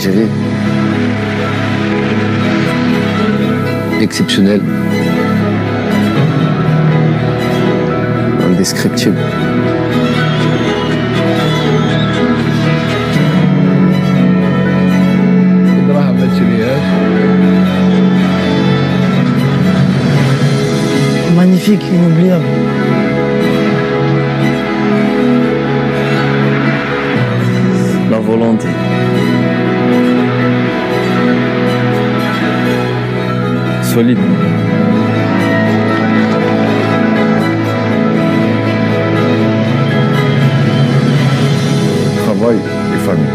l'Algérie. Exceptionnel. Indescriptible. Magnifique, inoubliable. La volonté. Solide. Travail et famille.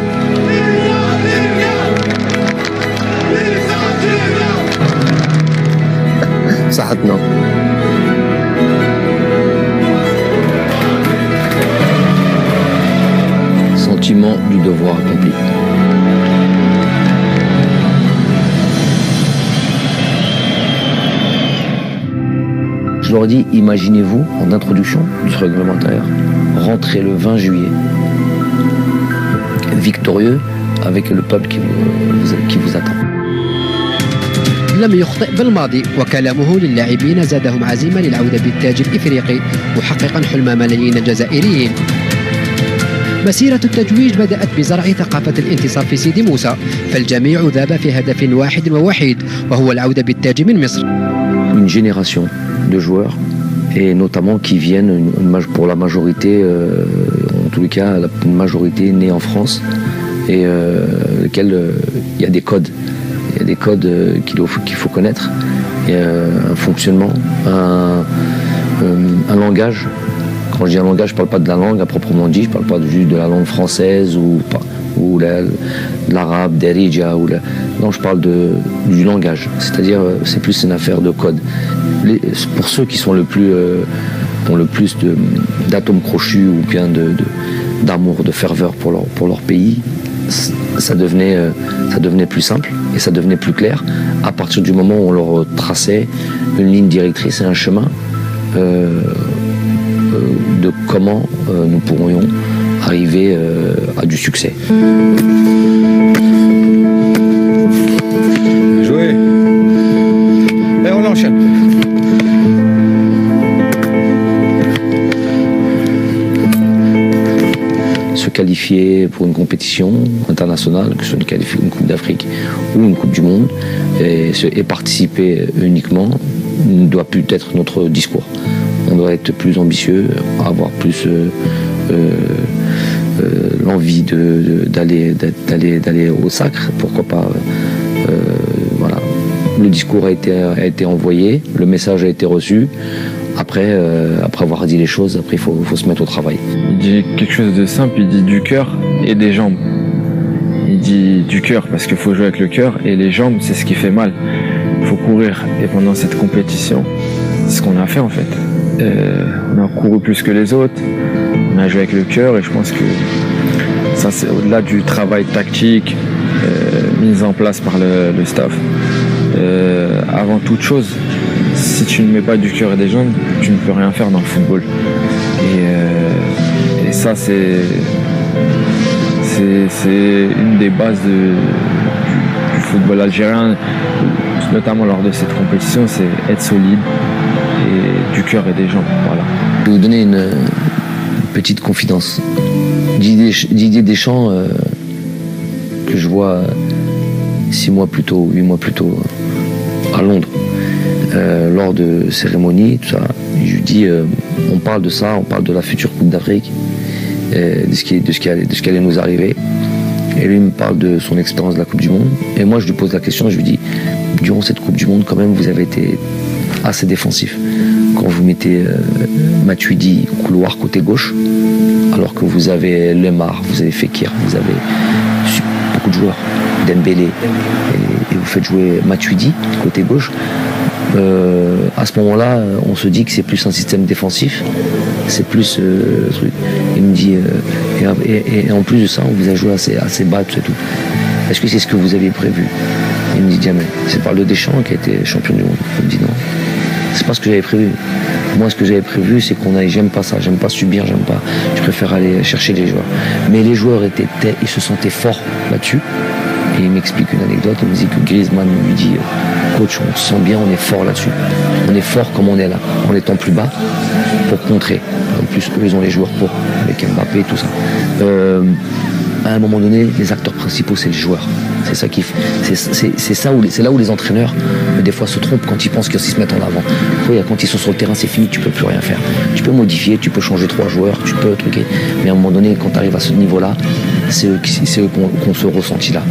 صحتنا. Sentiment du devoir accompli. Je leur dis, imaginez-vous, en introduction du réglementaire, rentrer le 20 juillet, victorieux, avec le peuple qui vous attend. لم يخطئ بالماضي وكلامه للاعبين زادهم عزيمة للعودة بالتاج الإفريقي محققا حلم ملايين الجزائريين. مسيرة التتويج بدأت بزرع ثقافة الانتصار في سيدي موسى، فالجميع ذاب في هدف واحد ووحيد وهو العودة بالتاج من مصر. Une génération de joueurs, et notamment qui viennent pour la majorité, en tous les cas, une majorité née en France, et lequel il y a des codes. Il y a des codes qu'il faut connaître, et un fonctionnement, un langage. Quand je dis un langage, je ne parle pas de la langue à proprement dit, je ne parle pas juste de la langue française ou de l'arabe, d'Erija. Non, je parle du langage. C'est-à-dire, c'est plus une affaire de code. Pour ceux qui sont ont le plus d'atomes crochus ou bien d'amour, de ferveur pour leur pays, ça devenait plus simple et ça devenait plus clair à partir du moment où on leur traçait une ligne directrice et un chemin de comment nous pourrions arriver à du succès. Joué. Et on enchaîne. Se qualifier pour une compétition internationale, que ce soit une Coupe d'Afrique ou une Coupe du Monde, et participer uniquement ne doit plus être notre discours. On doit être plus ambitieux, avoir plus l'envie d'aller au sacre, pourquoi pas. Voilà. Le discours a été envoyé, le message a été reçu. Après avoir dit les choses, après il faut se mettre au travail. Il dit quelque chose de simple, il dit du cœur et des jambes. Il dit du cœur parce qu'il faut jouer avec le cœur, et les jambes, c'est ce qui fait mal. Il faut courir. Et pendant cette compétition, c'est ce qu'on a fait en fait. On a couru plus que les autres, on a joué avec le cœur, et je pense que ça, c'est au-delà du travail tactique mis en place par le staff. Avant toute chose, si tu ne mets pas du cœur et des jambes, tu ne peux rien faire dans le football. Et ça, c'est une des bases du football algérien, notamment lors de cette compétition, c'est être solide et du cœur et des jambes. Voilà. Je vais vous donner une petite confidence. Didier Deschamps, que je vois 6 mois plus tôt, 8 mois plus tôt, à Londres, lors de cérémonies, tout ça, je lui dis, on parle de ça, on parle de la future Coupe d'Afrique, de ce qui allait nous arriver. Et lui, il me parle de son expérience de la Coupe du Monde. Et moi, je lui pose la question, je lui dis, durant cette Coupe du Monde, quand même, vous avez été assez défensif. Quand vous mettez Matuidi au couloir côté gauche, alors que vous avez Lemar, vous avez Fekir, vous avez beaucoup de joueurs, Dembélé, et vous faites jouer Matuidi côté gauche, à ce moment-là, on se dit que c'est plus un système défensif, c'est plus truc. Il me dit, et en plus de ça, on vous a joué assez bas, tout et tout. Est-ce que c'est ce que vous aviez prévu? Il me dit jamais. C'est par le Deschamps qui a été champion du monde. Il me dit non. C'est pas ce que j'avais prévu. Moi, ce que j'avais prévu, c'est j'aime pas ça, j'aime pas subir, je préfère aller chercher les joueurs. Mais les joueurs ils se sentaient forts là-dessus. Et il m'explique une anecdote, il me dit que Griezmann lui dit coach, on se sent bien, on est fort là-dessus. On est fort comme on est là, en étant plus bas, pour contrer. En plus, eux, ils ont les joueurs pour, avec Mbappé et tout ça. À un moment donné, les acteurs principaux, c'est les joueurs. C'est ça qui, c'est là où les entraîneurs, des fois, se trompent quand ils pensent qu'ils se mettent en avant. Quand ils sont sur le terrain, c'est fini, tu peux plus rien faire. Tu peux modifier, tu peux changer 3 joueurs, tu peux truquer. Mais à un moment donné, quand tu arrives à ce niveau-là, c'est eux qu'on se ressentit là.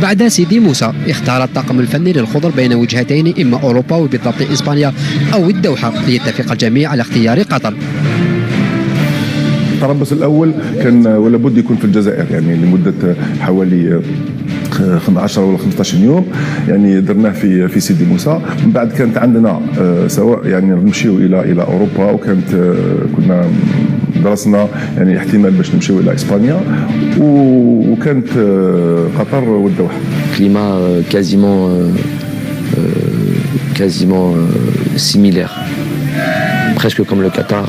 بعد سيدي موسى اختار الطاقم الفني للخضر بين وجهتين إما أوروبا وبالضبط إسبانيا أو الدوحة ليتفق الجميع على اختيار قطر. التربص الأول كان ولا بد يكون في الجزائر يعني لمدة حوالي 10 ولا 15 يوم يعني درناه في سيدي موسى. من بعد كانت عندنا سواء يعني نمشيو الى اوروبا وكانت كنا درسنا يعني احتمال باش نمشيو الى اسبانيا وكانت قطر والدوحه. Climat quasiment similaire, presque comme le Qatar,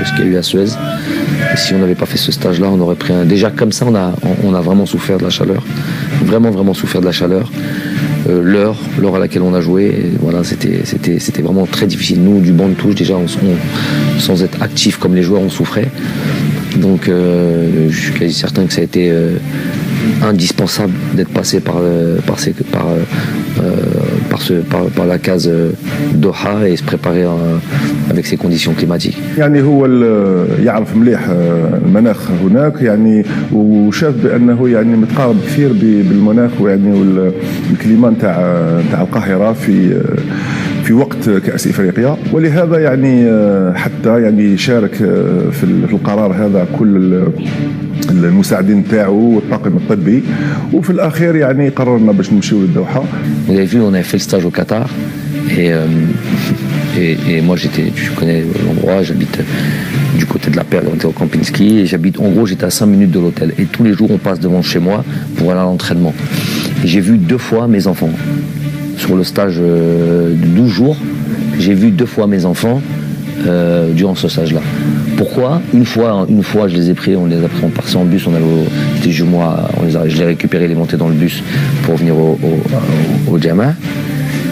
ce qu'il y a eu à Suez. Et si on n'avait pas fait ce stage-là, on aurait pris un... Déjà comme ça, on a vraiment souffert de la chaleur, vraiment souffert de la chaleur. L'heure à laquelle on a joué, voilà, c'était vraiment très difficile. Nous, du banc de touche, déjà, sans être actifs comme les joueurs, on souffrait. Donc, je suis quasi certain que ça a été indispensable d'être passé par la case Doha et se préparer avec ces conditions climatiques. يعني هو يعرف مليح المناخ هناك يعني وشاف بانه يعني متقارب كثير بالمناخ ويعني والكليما نتاع القاهره في وقت كأس إفريقيا ولهذا يعني حتى يعني شارك في القرار هذا كل المساعدين تاعو والطاقم الطبي وفي الأخير يعني قررنا باش نمشيو للدوحة. Vous avez vu, on avait fait le stage au Qatar et moi tu connais l'endroit, j'habite du côté de la Perle, on était au Kempinski et en gros j'étais à 5 minutes de l'hôtel et tous les jours on passe devant chez moi pour aller à l'entraînement. Et j'ai vu 2 fois mes enfants. Sur le stage de 12 jours, j'ai vu 2 fois mes enfants durant ce stage-là. Pourquoi ? Une fois, je les ai pris, on partait en bus, c'était jumeaux, je les récupérais, les montais dans le bus pour venir au Djama.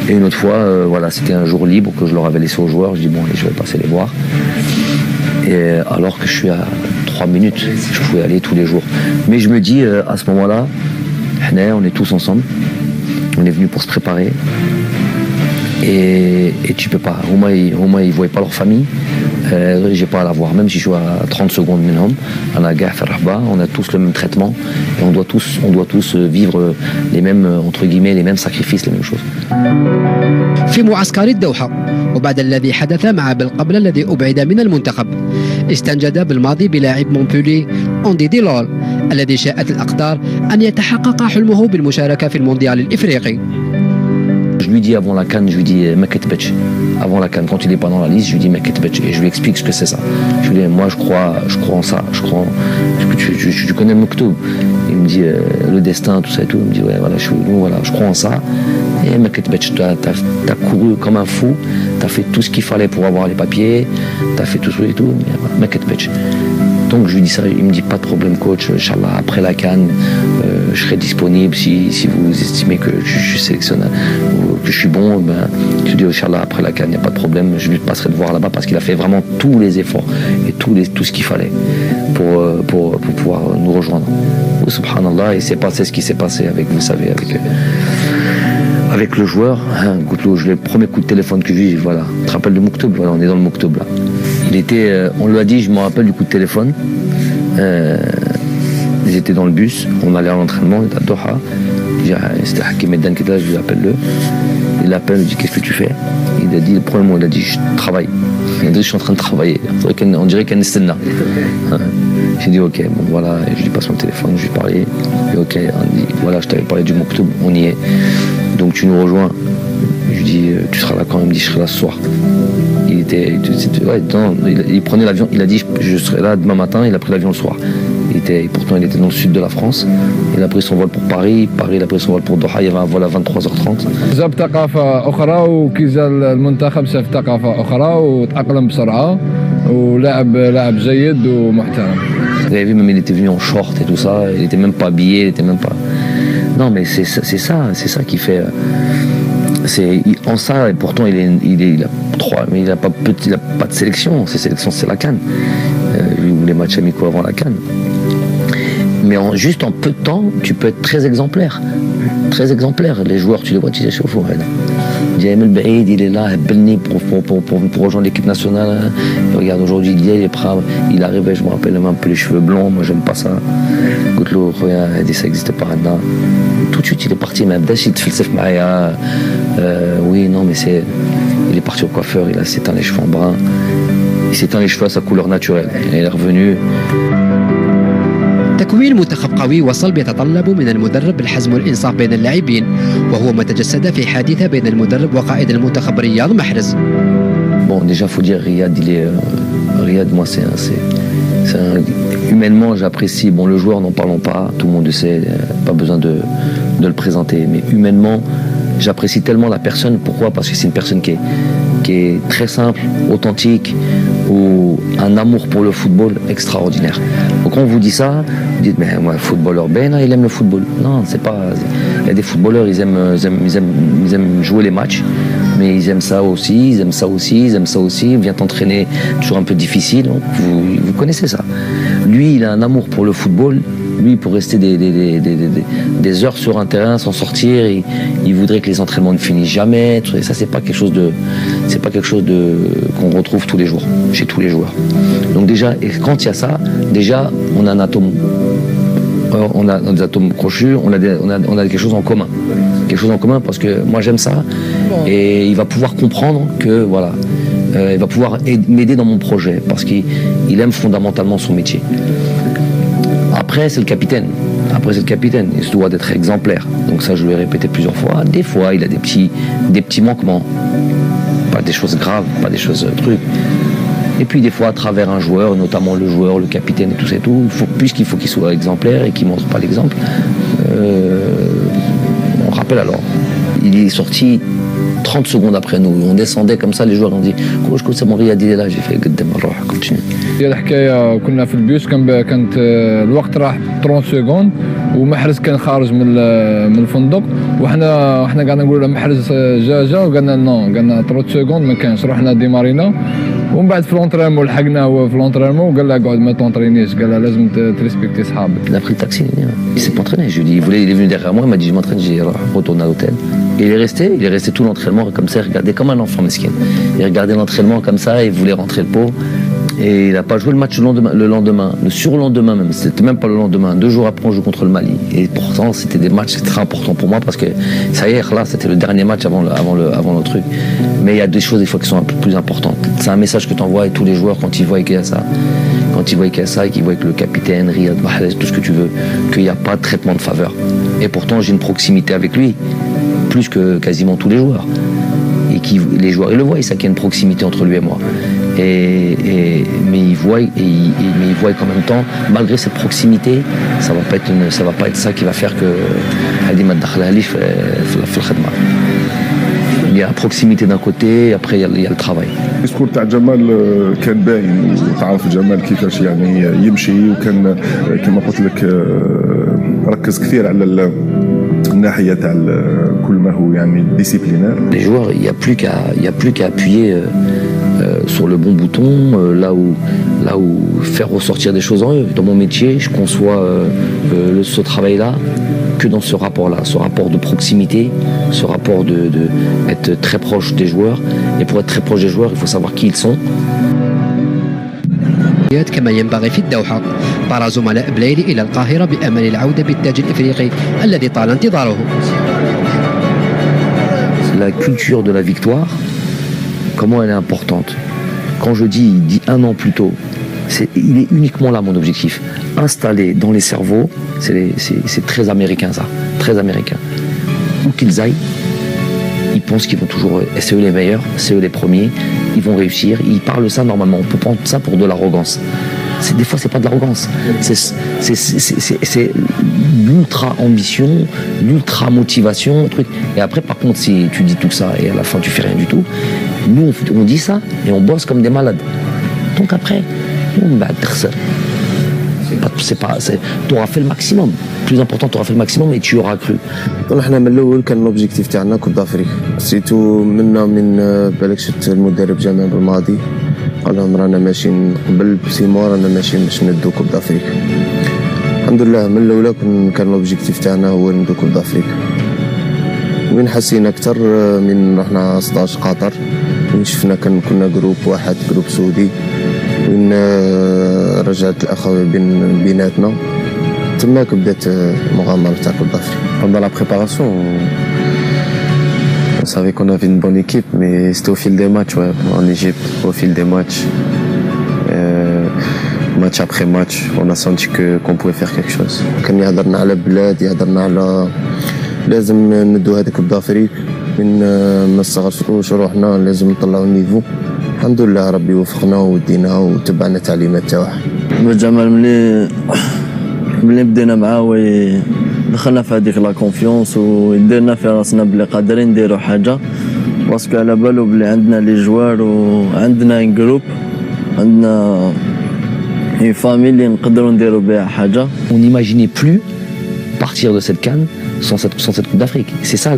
Et une autre fois, voilà, c'était un jour libre que je leur avais laissé aux joueurs. Je dis bon, allez, je vais passer les voir. Et alors que je suis à 3 minutes, je pouvais aller tous les jours. Mais je me dis, à ce moment-là, on est tous ensemble. On est venu pour se préparer et tu peux pas. Au moins ils voyaient pas leur famille. J'ai pas à la voir. Même si je suis à 30 secondes minimum, on a tous le même traitement et on doit tous vivre les mêmes entre guillemets les mêmes sacrifices, les mêmes choses. في معسكر الدوحة وبعد الذي حدث مع بالقبل الذي أبعد من المنتخب استنجد بالماضي بلاعب مونبولي أوندي ديلول الذي شاءت الأقدار أن يتحقق حلمه بالمشاركة في المونديال الإفريقي. Je lui dis avant la CAN, je lui dis Meketbech. Avant la CAN, quand il n'est pas dans la liste, je lui dis Meketbech et je lui explique ce que c'est ça. Je lui dis moi je crois en ça, tu connais le Moktoub. Il me dit le destin, tout ça et tout. Il me dit ouais voilà, je crois en ça. Et Meketbech, t'as couru comme un fou, t'as fait tout ce qu'il fallait pour avoir les papiers, t'as fait tout ça et tout. Meketbech. Donc je lui dis ça, il me dit pas de problème coach, Inch'Allah, après la CAN, je serai disponible si vous estimez que je sélectionne ou que je suis bon, ben, je dis Inch'Allah, après la CAN, il n'y a pas de problème, je lui passerai de voir là-bas parce qu'il a fait vraiment tous les efforts et tout ce qu'il fallait pour pouvoir nous rejoindre. Subhanallah, et c'est passé ce qui s'est passé avec, vous savez, avec le joueur, hein, le premier coup de téléphone que j'ai eu, voilà, tu te rappelles de Moktoub, voilà, on est dans le Moktoub là. On lui a dit, je me rappelle du coup de téléphone, ils étaient dans le bus, on allait à l'entraînement, on était à Doha, c'était Hakim Eddan qui était là, je lui appelle il l'appelle, il dit qu'est-ce que tu fais? Il a dit, le premier mot, il a dit je travaille. Il a dit je suis en train de travailler, on dirait qu'il y a une scène là. J'ai dit ok, bon voilà, je lui passe mon téléphone, je lui parlais, et ok, on dit voilà, je t'avais parlé du Moktoub, on y est, donc tu nous rejoins. Je lui dis tu seras là quand? Il me dit je serai là ce soir. Il prenait l'avion, il a dit je serai là demain matin, il a pris l'avion le soir. Pourtant il était dans le sud de la France, il a pris son vol pour Paris, il a pris son vol pour Doha, il y avait un vol à 23h30. جاب ثقافة أخرى وكي زال المنتخب شاف ثقافة أخرى وتأقلم بسرعة ولاعب جيد ومحترم. Vous avez vu, même il était venu en short et tout ça, il était même pas habillé, il était même pas... Non, mais c'est ça qui fait... en ça, et pourtant il a 3, mais il n'a pas de sélection. Ses sélections, c'est la CAN. Ou les matchs amicaux avant la CAN. Mais juste en peu de temps, tu peux être très exemplaire. Très exemplaire. Les joueurs, tu les vois, tu les chauffes. Diam El Baïd, il est là, pour rejoindre l'équipe nationale. Et regarde, aujourd'hui, il est prêt. Il arrivait, je me rappelle, même un peu les cheveux blonds. Moi, j'aime pas ça. Goutlo, il dit ça n'existe pas maintenant. Tout de suite, il est parti. Même Dachit Felsef Maya. Oui, non, mais il est parti au coiffeur. Il a s'éteint les cheveux en brun. Il s'éteint les cheveux à sa couleur naturelle. Et il est revenu. تكوين منتخب قوي وصلب يتطلب من المدرب الحزم والإنصاف بين اللاعبين، وهو ما تجسد في حادثة بين المدرب وقائد المنتخب رياض محرز. Bon, déjà, faut dire Riyad, Riyad, moi, humainement, j'apprécie. Bon, le joueur, n'en parlons pas, tout le monde le sait, pas besoin de le présenter. Mais humainement, j'apprécie tellement la personne. Pourquoi? Parce que c'est une personne qui est très simple, authentique, ou un amour pour le football extraordinaire. Donc quand on vous dit ça, vous dites mais moi, footballeur, ben il aime le football. Non, c'est pas. Il y a des footballeurs, ils aiment jouer les matchs, mais ils aiment ça aussi, ils aiment ça aussi, Ils viennent t'entraîner, toujours un peu difficile. Vous connaissez ça. Lui, il a un amour pour le football. Lui, pour rester des heures sur un terrain sans sortir, il voudrait que les entraînements ne finissent jamais. Et ça, c'est pas quelque chose qu'on retrouve tous les jours, chez tous les joueurs. Donc déjà, et quand il y a ça, déjà, on a un atome, on a des atomes crochus, on a quelque chose en commun. Quelque chose en commun parce que moi j'aime ça et il va pouvoir comprendre que voilà, il va pouvoir m'aider dans mon projet parce qu'il aime fondamentalement son métier. Après, c'est le capitaine. Il se doit d'être exemplaire. Donc ça, je lui ai répété plusieurs fois. Des fois, il a des petits manquements. Pas des choses graves, pas des choses trucs. Et puis des fois, à travers un joueur, notamment le joueur, le capitaine et tout ça et tout, puisqu'il faut qu'il soit exemplaire et qu'il montre pas l'exemple. On rappelle alors, il est sorti 30 secondes après nous. On descendait comme ça, les joueurs ont dit كوش c'est mon Riyad il est là. J'ai fait قدام نروح continue. هي الحكايه كنا في البيوس كانت الوقت راح 30 سكوند ومحرز كان خارج من الفندق وحنا قاعدين نقولوا له محرز جا وقالنا نو قالنا 30 سكوند ما كانش رحنا ديمارينا ومن بعد في لونترينمون لحقناه هو في لونترينمون وقال له اقعد ما تونطرينيش قال له لازم تريسبكتي صحابك. Il a pris le taxi, il s'est pas entraîné. Je lui ai dit, il est venu derrière moi, il m'a dit je m'entraîne, j'ai retourné à l'hôtel. Et il est resté tout l'entraînement comme ça, il regardait comme un enfant mesquin. Il regardait l'entraînement comme ça, il voulait rentrer le pot. Et il n'a pas joué le match le lendemain, le surlendemain même, c'était même pas le lendemain. 2 jours après, on joue contre le Mali. Et pourtant, c'était des matchs très importants pour moi parce que ça y est, là, c'était le dernier match avant le truc. Mais il y a des choses, des fois, qui sont un peu plus importantes. C'est un message que tu envoies à tous les joueurs quand ils voient qu'il y a ça. Quand ils voient qu'il y a ça et qu'ils voient que le capitaine, Riyad Mahrez, tout ce que tu veux, qu'il n'y a pas de traitement de faveur. Et pourtant, j'ai une proximité avec lui, plus que quasiment tous les joueurs. Et les joueurs, ils le voient, ils savent qu'il y a une proximité entre lui et moi. Mais ils voient qu'en même temps, malgré cette proximité, ça va pas être ça qui va faire que il y a la proximité d'un côté, après il y a le travail. الديسكور تاع جمال كان باين وتعرف جمال كيفاش يعني يمشي وكان كما قلت لك ركز كثير على الناحيه تاع كل ما هو يعني ديسيبلينير. Les joueurs, il y a plus qu'à appuyer sur le bon bouton, là où faire ressortir des choses en eux. Dans mon métier, je conçois ce travail-là que dans ce rapport-là, ce rapport de proximité, ce rapport de être très proche des joueurs. Et pour être très proche des joueurs, il faut savoir qui ils sont. كما ينبغي في الدوحة. طار زملاء بلايلي إلى القاهرة بأمل العودة بالتاج الإفريقي الذي طال انتظاره. La culture de la victoire, comment elle est importante. Quand je dis 1 an plus tôt, il est uniquement là mon objectif. Installer dans les cerveaux, c'est très américain ça, très américain. Où qu'ils aillent, ils pensent qu'ils vont toujours, c'est eux les meilleurs, c'est eux les premiers, ils vont réussir. Ils parlent ça normalement, on peut prendre ça pour de l'arrogance. Des fois, c'est pas de l'arrogance, c'est l'ultra ambition, l'ultra motivation, truc. Et après, par contre, si tu dis tout ça et à la fin tu fais rien du tout, nous on dit ça et on bosse comme des malades. Donc après, on va Tu auras fait le maximum. Plus important, tu auras fait le maximum et tu auras cru. احنا من الاول كان لوبجيكتيف تاعنا كوب دافريك سيتو منا من بالك شفت المدرب جامع بالماضي قال لهم رانا ماشيين قبل بسيمو رانا ماشيين باش ندو كوب دافريك. الحمد لله من الاولى كان لوبجيكتيف تاعنا هو ندو كوب دافريك. وين حسينا اكثر من رحنا 16 قطر وين شفنا كنا جروب واحد جروب سعودي وين رجعت الاخوه بيناتنا تماك بدات المغامره تاع كوب دافريك. Pendant la préparation, on savait qu'on avait une bonne équipe, mais c'était au fil des matchs, ouais, en Égypte, au fil des matchs. Match après match, on a senti qu'on pouvait faire quelque chose. كان يهضرنا على بلاد يهضرنا على لازم ندو هذيك كوب دافريك من ما نصغروش روحنا لازم نطلعوا النيفو. الحمد لله ربي وفقنا ودينا وتبعنا التعليمات تاعه. جمال ملي بدينا معاه دخلنا في هذيك لا كونفيونس وديرنا في راسنا بلي قادرين نديروا حاجه باسكو على بالو بلي عندنا لي جوار وعندنا ان جروب عندنا une famille اللي نقدروا نديروا بها حاجه. On n'imaginait plus partir de cette CAN sans cette Coupe d'Afrique. C'est ça,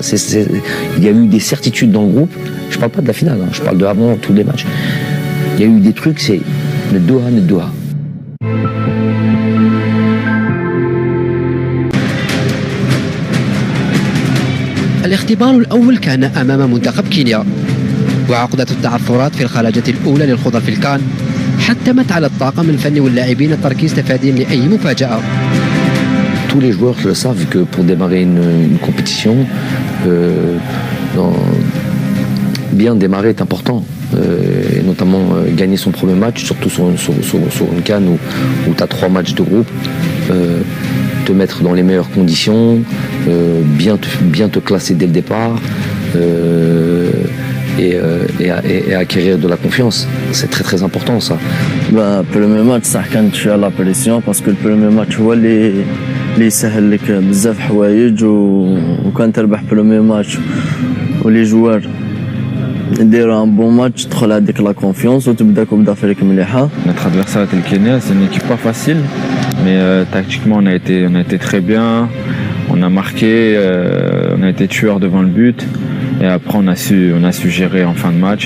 il y a eu des certitudes dans le groupe. Je parle pas de la finale, hein, je parle de avant tous les matchs. Il y a eu des trucs, c'est le Doha. الاختبار الأول كان أمام منتخب كينيا، وعقدة التعثرات في الخلاجة الأولى للخوض في الكان حتمت على الطاقم الفني واللاعبين التركيز تفاديا لأي مفاجأة. Tous les joueurs le savent que pour démarrer une compétition, bien démarrer est important. Et notamment gagner son premier match, surtout sur une CAN où tu as 3 matchs de groupe, te mettre dans les meilleures conditions, bien te classer dès le départ et acquérir de la confiance. C'est très très important ça. Le premier match صح كانت شويه لا بريسيون باسكو البريمير ماتش هو اللي يسهل لك بزاف حوايج وكان تربح بريمير ماتش ولي جوار نديروا ان بون ماتش تدخل هذيك لا كونفيونس وتبدا كوب دافريك مليحه. Notre adversaire était le Kenya, c'est une équipe pas facile, mais tactiquement on a été très bien, on a marqué, on a été tueur devant le but et après on a su gérer en fin de match.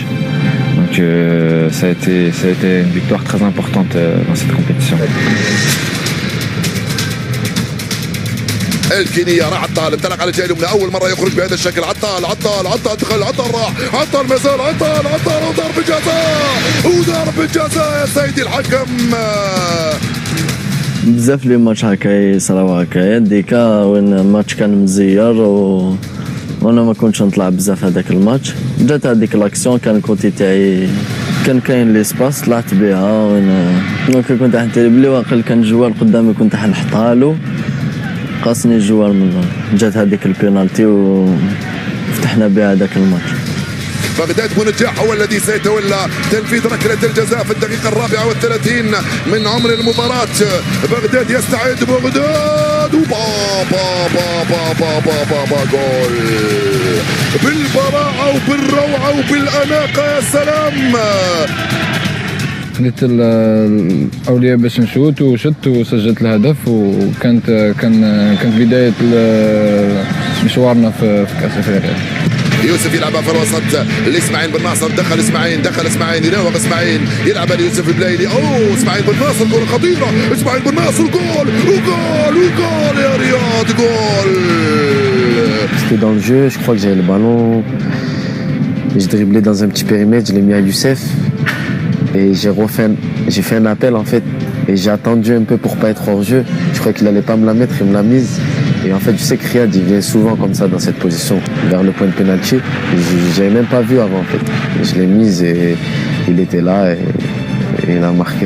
Donc ça a été une victoire très importante dans cette compétition. الكينيا راح عطال انطلق على الجهه اليمنى اول مره يخرج بهذا الشكل عطال دخل عطال راح عطال مازال عطال وضرب الجزاء يا سيدي الحكم. بزاف لي ماتش هكا يصراو هكايا ديكا وين الماتش كان مزير وانا ما كنتش نطلع بزاف هذاك الماتش. جات هذيك لاكسيون كان كوتي تاعي كان كاين ليسباس طلعت بها وانا كنت حنتري بلي واقيلا كان جوار قدامي كنت حنحطها قاسني الجوار من جات هذيك البينالتي وفتحنا بها هذاك الماتش. بغداد بونجاح هو الذي سيتولى تنفيذ ركلة الجزاء في الدقيقة 34 من عمر المباراة. بغداد يستعد بغداد وبا جول بالبراعة وبالروعة وبالأناقة يا سلام. خديت الاولويه باش نشوت وشت وسجلت الهدف كانت بدايه مشوارنا في كاس افريقيا. يوسف يلعبها في الوسط لاسماعيل بن ناصر دخل اسماعيل يراوغ اسماعيل يلعبها ليوسف البلايلي اسماعيل بن ناصر كره خطيره اسماعيل بن ناصر جول يا رياض جول. C'était dans le jeu, je crois que j'avais le ballon, j'ai dribblé dans un petit périmètre, je l'ai mis à Youssef et j'ai fait un appel en fait et j'ai attendu un peu pour pas être hors jeu. Je croyais qu'il allait pas me la mettre, il me l'a mise. Et en fait, je sais que Riyad il vient souvent comme ça dans cette position vers le point de pénalty. J'avais même pas vu avant en fait. Je l'ai mise et il était là et il a marqué.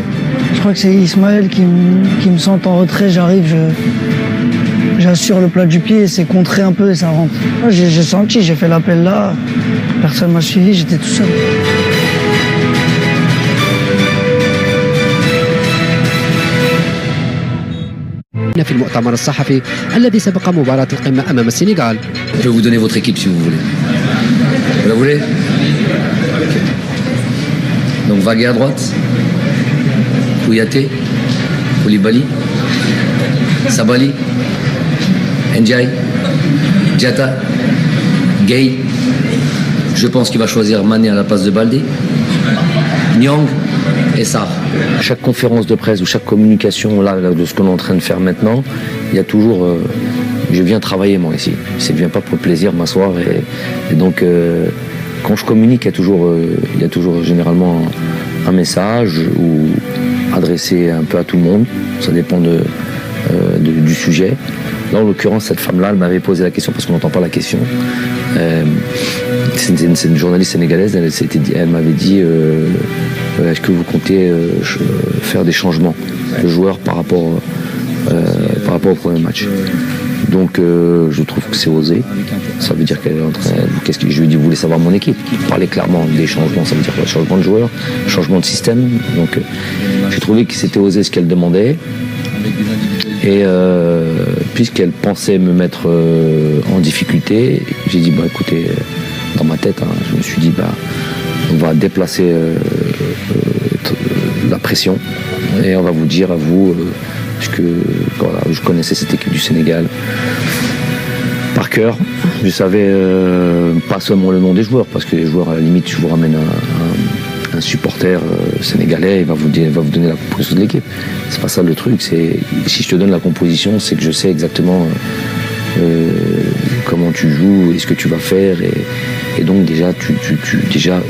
Je crois que c'est Ismaël qui me sent en retrait, j'arrive, j'assure le plat du pied et c'est contré un peu et ça rentre. J'ai senti, j'ai fait l'appel là, personne m'a suivi, j'étais tout seul. في المؤتمر الصحفي الذي سبق مباراة القمة أمام السنغال. Je vais vous donner votre équipe si vous voulez. Vous la voulez? Okay. Donc Vagué à droite, Kouyaté, Koulibaly, Sabali, Ndiaye, Diatta, Gay. Je pense qu'il va choisir Mané à la place de Baldé, Nyang et Sarr. À chaque conférence de presse ou chaque communication là, de ce qu'on est en train de faire maintenant, il y a toujours... je viens travailler moi ici. Je ne viens pas pour le plaisir m'asseoir. Et donc, quand je communique, il y a toujours généralement un message ou adressé un peu à tout le monde. Ça dépend du sujet. Là, en l'occurrence, cette femme-là, elle m'avait posé la question parce qu'on n'entend pas la question. C'est une journaliste sénégalaise. Elle m'avait dit est-ce que vous comptez faire des changements de joueurs par rapport au premier match? Donc je trouve que c'est osé. Ça veut dire qu'elle est en train... je lui ai dit, vous voulez savoir mon équipe? Parler clairement des changements, ça veut dire quoi? Changement de joueur, changement de système. Donc j'ai trouvé que c'était osé ce qu'elle demandait. Et puisqu'elle pensait me mettre en difficulté, j'ai dit, écoutez, dans ma tête, je me suis dit, on va déplacer la pression et on va vous dire à vous... puisque voilà, je connaissais cette équipe du Sénégal par cœur. Je savais pas seulement le nom des joueurs, parce que les joueurs, à la limite, je vous ramène un supporter sénégalais, il va vous donner la composition de l'équipe. C'est pas ça le truc. Si je te donne la composition, c'est que je sais exactement comment tu joues et ce que tu vas faire. Et donc déjà,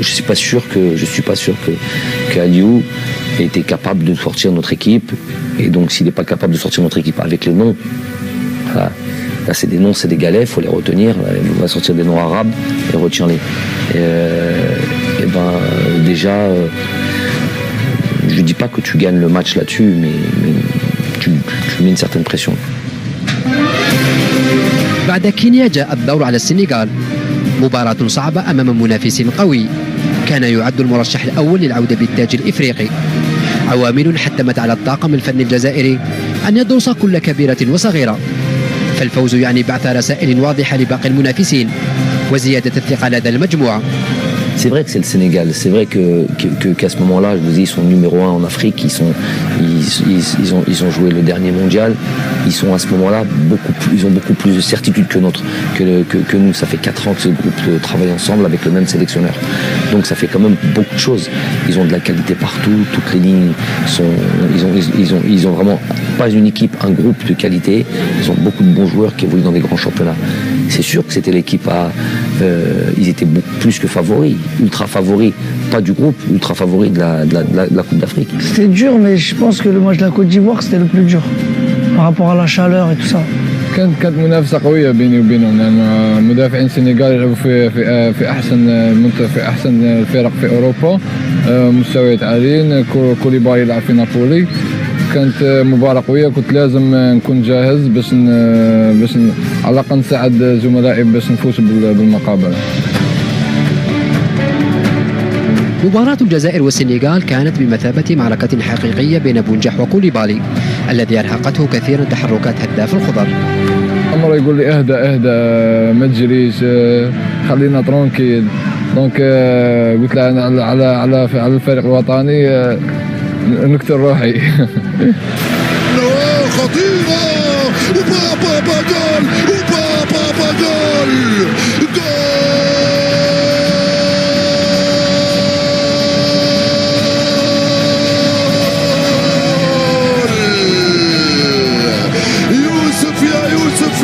je suis pas sûr que Aliou était capable de sortir notre équipe. Et donc s'il n'est pas capable de sortir notre équipe avec les noms, voilà. Là c'est des noms, c'est des galets, il faut les retenir. On va sortir des noms arabes et retiens-les. Déjà, je ne dis pas que tu gagnes le match là-dessus, mais tu mets une certaine pression. بعد كينيا جاء الدور على السنغال. مباراة صعبة أمام منافس قوي كان يعد المرشح الأول للعودة بالتاج الإفريقي. عوامل حتمت على الطاقم الفني الجزائري أن يدرس كل كبيرة وصغيرة، فالفوز يعني بعث رسائل واضحة لباقي المنافسين وزيادة الثقة لدى المجموعة. C'est vrai que c'est le Sénégal. C'est vrai qu'à ce moment-là, je vous dis, ils sont numéro 1 en Afrique. Ils ont joué le dernier mondial. Ils sont à ce moment-là ils ont beaucoup plus de certitude que nous. Ça fait 4 ans que ce groupe travaille ensemble avec le même sélectionneur. Donc ça fait quand même beaucoup de choses. Ils ont de la qualité partout. Toutes les lignes sont. Ils ont vraiment pas une équipe, un groupe de qualité. Ils ont beaucoup de bons joueurs qui évoluent dans des grands championnats. C'est sûr que c'était l'équipe ils étaient beaucoup plus que favoris. Ultra favori, pas du groupe, ultra favori de la Coupe d'Afrique. C'était dur, mais je pense que le match de la Côte d'Ivoire, c'était le plus dur par rapport à la chaleur et tout ça. كانت منافسة قوية بيني وبينهم، لأن مدافعين السنغال يلعبوا في أحسن الفرق في أوروبا، مستويات عاليين. كوليبالي يلعب في نابولي. كانت مباراة قوية، كنت لازم نكون جاهز باش على الأقل نساعد زملائي باش نفوز بالمقابلة. مباراة الجزائر والسنغال كانت بمثابة معركة حقيقية بين بونجاح وكوليبالي الذي أرهقته كثيرا تحركات هداف الخضر. عمره يقول لي اهدى ما تجريش، خلينا ترونكيل. دونك قلت له أنا على الفريق الوطني نكتر روحي. خطيرة وبابا جول وبابا جول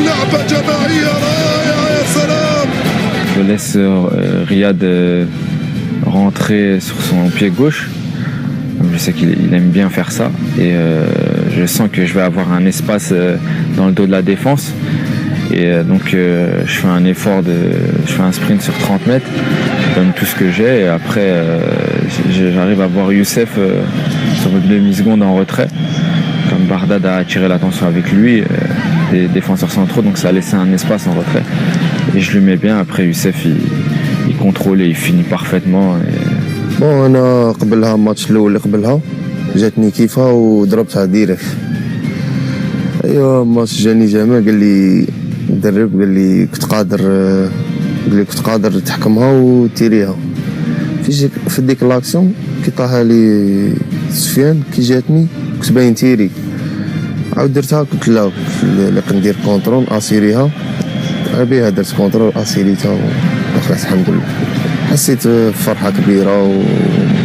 لعبة جماعية رائعة يا سلام. Je laisse Riyad rentrer sur son pied gauche. Je sais qu'il aime bien faire ça et je sens que je vais avoir un espace dans le dos de la défense. Et donc je fais un effort, je fais un sprint sur 30 mètres, je donne tout ce que j'ai et après j'arrive à voir Youssef sur une demi-seconde en retrait. Comme Bardad a attiré l'attention avec lui, des défenseurs centraux, donc ça a laissé un espace en retrait. Et je lui mets bien, après Youssef il contrôle et il finit parfaitement. بون انا قبلها الماتش الاول اللي قبلها جاتني كيفها وضربتها ديريكت. ايوا الماتش جاني جمال، قال لي مدرب، قال لي كنت قادر تحكمها وتيريها. في ديك لاكسيون كي طاح لي سفيان كي جاتني كنت باين تيري، عاود درتها قلت لا كندير كونترول اسيريها بها درت كونترول اسيريتها وخلاص الحمد لله حسيت بفرحه كبيره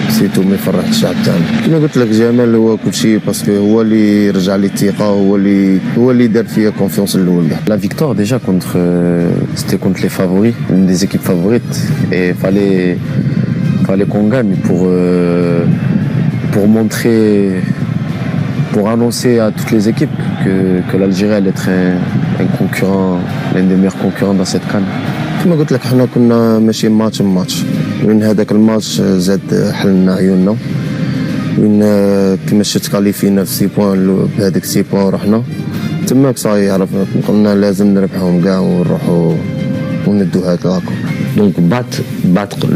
وسيتو ما يفرح الشعب تاعنا كما قلت لك جمال هو كلشي باسكو هو اللي رجع لي الثقه هو اللي دار فيا كونفيونس الاول كاع. La victoire déjà c'était contre les favoris, une des équipes favorites et fallait qu'on gagne pour montrer, pour annoncer à toutes les équipes que l'Algérie allait être un concurrent, l'un des meilleurs concurrents dans cette CAN. كما قلت لك حنا كنا ماشي ماتش من هذاك الماتش زاد حلنا عيوننا من كما شفت كاليفينا في سي بوان بهذاك سي بوان ورحنا تماك صاي عرفنا قلنا لازم نربحهم كاع ونروحوا وندو هذا لاكو. Donc battre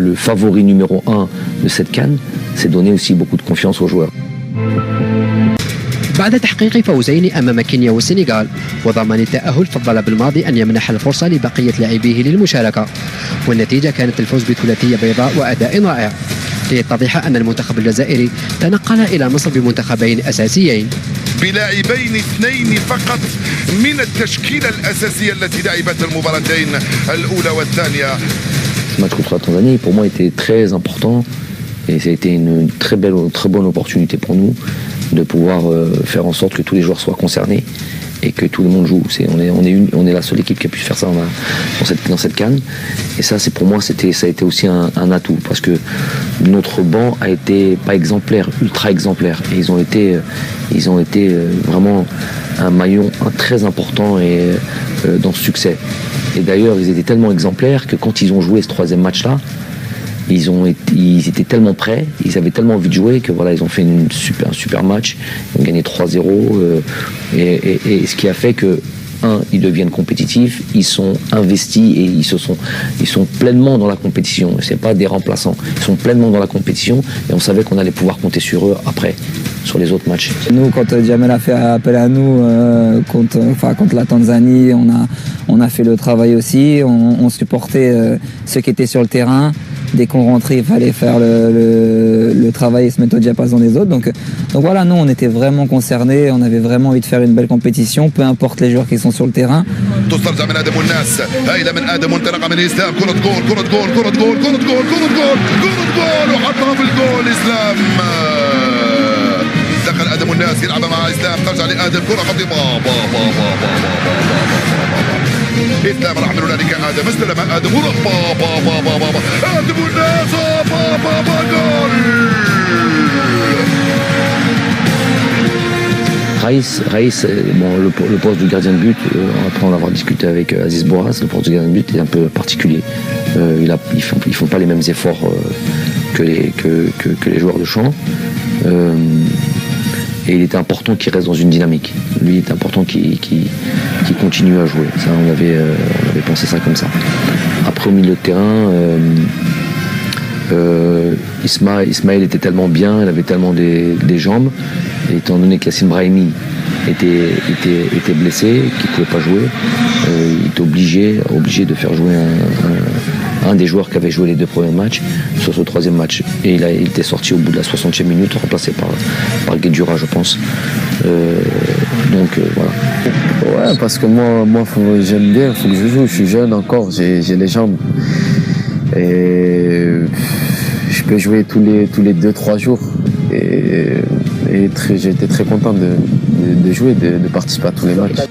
le favori numéro 1 de cette CAN, c'est donner aussi beaucoup de confiance aux joueurs. بعد تحقيق فوزين أمام كينيا والسنغال وضمان التأهل فضل بالماضي أن يمنح الفرصة لبقية لاعبيه للمشاركة والنتيجة كانت الفوز بثلاثية بيضاء وأداء رائع ليتضح أن المنتخب الجزائري تنقل إلى مصر بمنتخبين أساسيين بلاعبين اثنين فقط من التشكيلة الأساسية التي لعبت المباراتين الأولى والثانية. Ce match contre la Tanzanie pour moi était très important et ça a été une très bonne opportunité pour nous de pouvoir faire en sorte que tous les joueurs soient concernés et que tout le monde joue. On est la seule équipe qui a pu faire ça dans cette CAN. Et ça, c'est pour moi, ça a été aussi un atout parce que notre banc a été pas exemplaire, ultra exemplaire. Et ils ont été vraiment un maillon très important dans ce succès. Et d'ailleurs, ils étaient tellement exemplaires que quand ils ont joué ce troisième match-là, ils étaient tellement prêts, ils avaient tellement envie de jouer que voilà, ils ont fait un super match, ils ont gagné 3-0 et ce qui a fait que ils deviennent compétitifs, ils sont investis et ils sont pleinement dans la compétition. C'est pas des remplaçants, ils sont pleinement dans la compétition et on savait qu'on allait pouvoir compter sur eux après, sur les autres matchs. Nous, quand Djamel a fait appel à nous contre la Tanzanie, on a fait le travail aussi, on supportait ceux qui étaient sur le terrain. Dès qu'on rentrait, il fallait faire le travail et se mettre au diapason des autres. Donc voilà, nous, on était vraiment concernés, on avait vraiment envie de faire une belle compétition, peu importe les joueurs qui sont sur le terrain. دخل ادم الناس يلعبها مع اسلام ترجع لادم كره خطيره اسلام راح من هنالك ادم استلم ادم وراح ادم الناس جول. Raïs, bon, le poste du gardien de but, après en avoir discuté avec Aziz Boras, le poste du gardien de but est un peu particulier. Ils font pas les mêmes efforts que les joueurs de champ. Et il était important qu'il reste dans une dynamique. Lui, il était important qu'il continue à jouer. Ça, on avait pensé ça comme ça. Après, au milieu de terrain, Ismaël était tellement bien, il avait tellement des jambes, et étant donné qu'Yacine Brahimi était blessé, qu'il ne pouvait pas jouer, il était obligé de faire jouer un des joueurs qui avait joué les 2 premiers matchs sur ce 3e match. Et il était sorti au bout de la 60e minute, remplacé par Guedjura, je pense. Voilà. Ouais, parce que moi j'aime bien, il faut que je joue, je suis jeune encore, j'ai les jambes. Et je peux jouer tous les 2-3 jours. Et j'étais très content de jouer, de participer à tous les matchs.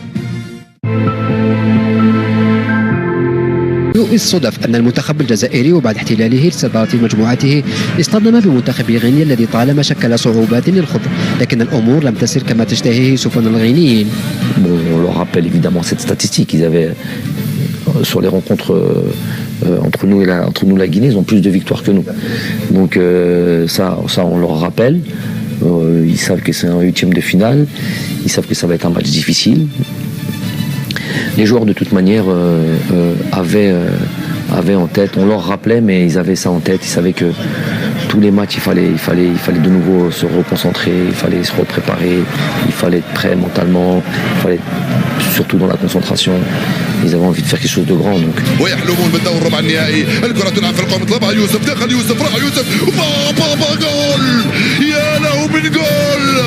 الصدف أن المنتخب الجزائري وبعد احتلاله لصدارة مجموعته اصطدم بمنتخب غينيا الذي طالما شكل صعوبات للخوض لكن الأمور لم تسر كما تشتهيه سفن الغينيين. On leur rappelle évidemment cette statistique. Ils avaient sur les rencontres entre nous la Guinée, ils ont plus de victoires que nous. Donc ça on leur rappelle. Ils savent que c'est un 8e de finale. Ils savent que ça va être un match difficile. Les joueurs de toute manière avaient en tête, on leur rappelait, mais ils avaient ça en tête. Ils savaient que tous les matchs, il fallait de nouveau se reconcentrer, il fallait se repréparer, il fallait être prêt mentalement, il fallait surtout dans la concentration. Ils avaient envie de faire quelque chose de grand. Donc. ويحلمون بالدور ربع النهائي، الكرة تلعب في القوم طلبها يوسف، دخل يوسف راح يوسف جول، يا له من جول.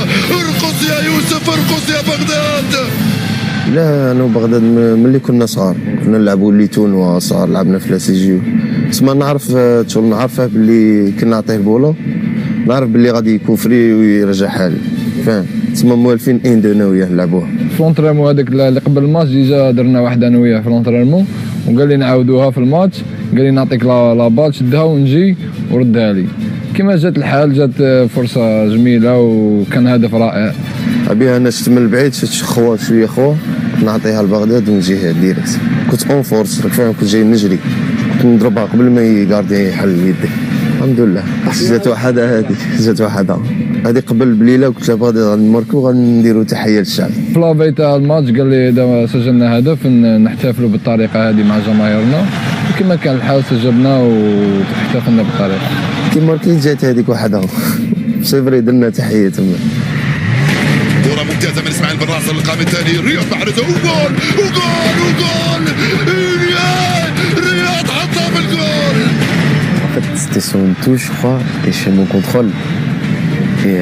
ارقص يا بغداد. لا انا وبغداد ملي كنا صغار كنا نلعبوا ليتون وصغار لعبنا في لاسيجيو. تسمى نعرف شغل نعرفه باللي كنا نعطيه البولو نعرف باللي غادي يكون فري ويرجع حالي فاهم. تسمى موالفين دو انا وياه نلعبوها. في لونتريمون هذاك اللي قبل الماتش ديجا درنا واحد انا وياه في لونتريمون وقال لي نعاودوها في الماتش. قال لي نعطيك لا بال شدها ونجي وردها لي. كما جات الحال جات فرصه جميله وكان هدف رائع. ابيها انا شفت من البعيد شفت خوا شويه خوا نعطيها لبغداد ونجيها ديريكت. كنت اون فورس راك فاهم كنت جاي نجري كنت نضربها قبل ما يقاردي يحل يدي. الحمد لله جات وحده جات وحده هذه قبل بليله وقلت لها بغداد غادي نماركو غنديرو تحيه للشعب. في لافي تاع الماتش قال لي دابا سجلنا هدف نحتفلوا بالطريقه هذه مع جماهيرنا وكما كان الحال سجلنا واحتفلنا بالطريقه. كيما كي جات هذيك وحده صفري درنا تحيه تما. كرة ممتازة من اسماعيل بن ناصر للقائم الثاني رياض محرزة وجول وجول وجول رياض حطها في الجول. En fait, c'était sur une touche, je crois, et je fais mon contrôle. Et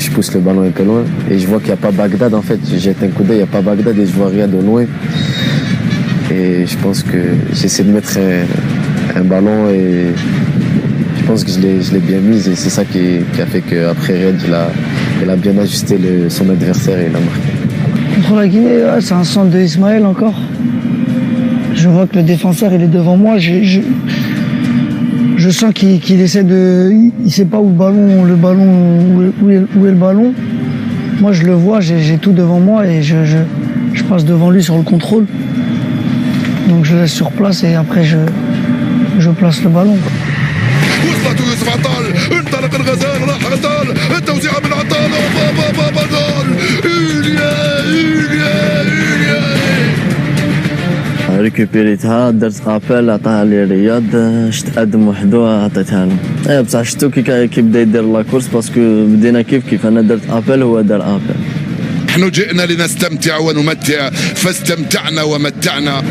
je pousse le ballon un peu loin. Et je vois qu'il n'y a pas Bagdad, en fait. Je jette un coup d'œil, il n'y a pas Bagdad et je vois Riyad de loin. Et je pense que j'essaie de mettre un ballon et je pense que je l'ai bien mise. Et c'est ça qui a fait qu'après Riyad, il a bien ajusté son adversaire et il a marqué. Contre la Guinée, c'est un centre de Ismaël encore. Je vois que le défenseur il est devant moi. Je sens qu'il essaie de. Il sait pas où est le ballon. Moi je le vois, j'ai tout devant moi et je passe devant lui sur le contrôle. Donc je laisse sur place et après je place le ballon. وصلت يوسف عطال انطلق الغزال راح عطال التوزيعة من عطال جول ريكوبيريتها درت ابل عطاها لي رياض تقدم وحدو عطيتها له. بصح شفتو كي بدا يدير لا كورس باسكو بدينا كيف انا درت ابل هو دار ابل. نحن جئنا لنستمتع ونمتع فاستمتعنا ومتعنا.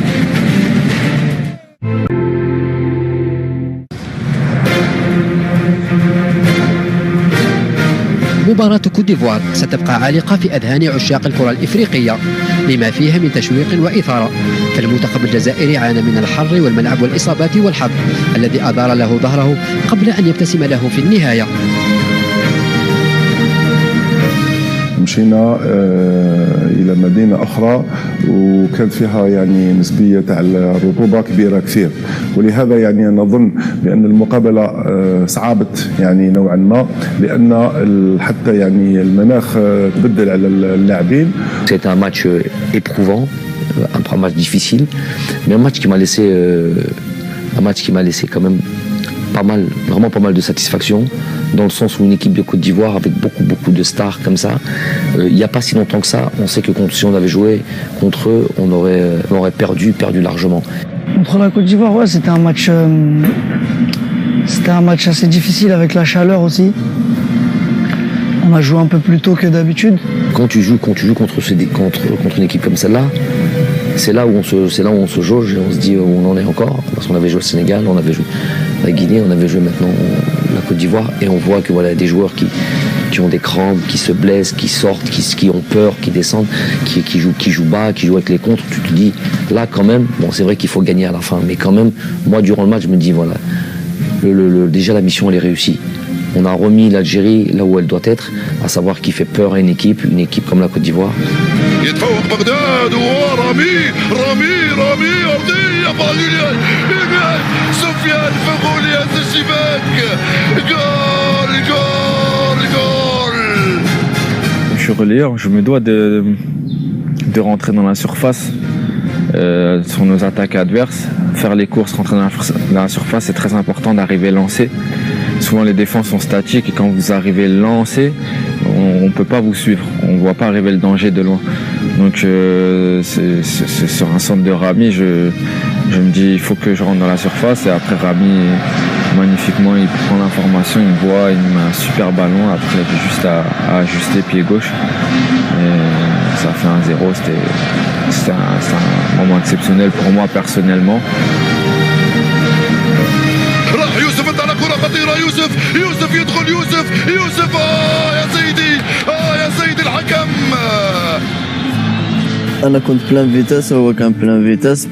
مباراة كوت ديفوار ستبقى عالقة في أذهان عشاق الكرة الإفريقية لما فيها من تشويق وإثارة. فالمنتخب الجزائري عانى من الحر والملعب والإصابات والحظ الذي أدار له ظهره قبل أن يبتسم له في النهاية. مشينا الى مدينه اخرى وكانت فيها يعني نسبيه تاع الرطوبه كبيره كثير ولهذا يعني نظن بان المقابله صعبت يعني نوعا ما لان حتى يعني المناخ تبدل على اللاعبين. C'est un match éprouvant, un match difficile, mais un match qui m'a laissé quand même vraiment pas mal de satisfaction, dans le sens où une équipe de Côte d'Ivoire avec beaucoup de stars comme ça, il n'y a pas si longtemps que ça, on sait que si on avait joué contre eux, on aurait perdu largement. Contre la Côte d'Ivoire, ouais, c'était un match assez difficile avec la chaleur aussi. On a joué un peu plus tôt que d'habitude. Quand tu joues contre une équipe comme celle-là, c'est là où on se jauge et on se dit où on en est encore. Parce qu'on avait joué au Sénégal, on avait joué la Guinée, on avait joué maintenant la Côte d'Ivoire et on voit que voilà des joueurs qui ont des crampes, qui se blessent, qui sortent, qui ont peur, qui descendent, qui jouent bas, qui jouent avec les contres. Tu te dis là quand même, bon c'est vrai qu'il faut gagner à la fin, mais quand même moi durant le match je me dis voilà déjà la mission elle est réussie. On a remis l'Algérie là où elle doit être, à savoir qui fait peur à une équipe comme la Côte d'Ivoire. يتفوق بغداد ورامي أرضية فاضلة سفيان فغولي هز الشباك جول. Je suis relayeur, je me dois de rentrer dans la surface sur nos attaques adverses, faire les courses, rentrer dans la surface, c'est très important d'arriver lancé. Souvent les défenses sont statiques et quand vous arrivez lancé, on ne peut pas vous suivre, on ne voit pas arriver le danger de loin. Donc c'est sur un centre de Rami, je me dis il faut que je rentre dans la surface et après Rami magnifiquement il prend l'information, il me voit, il me met un super ballon, après il a juste à ajuster pied gauche et ça fait 1-0, c'était un moment exceptionnel pour moi personnellement. يوسف على كرة خطيرة يوسف يدخل يوسف يا سيدي انا كنت بلان فيتاس وهو كان بلان فيتاس.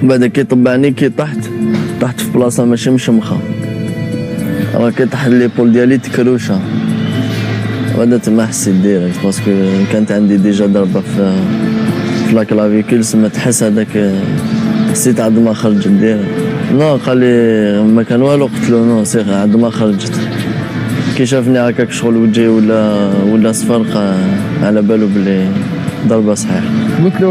بعد كي طبعني كي طحت في بلاصه ماشي مشمخه، راه كي طاح ليبول ديالي تكروشه، وهذا تما حسيت ديريكت باسكو كانت عندي ديجا ضربه في لاكلافيكول، سما تحس هذاك حسيت عندما خرجت ديريكت. نو قال لي ما كان والو، قلت له نو سير عندما خرجت. كي شافني هكاك شغل وجهي ولا صفر على بالو بلي ضربه صحيح. قلت له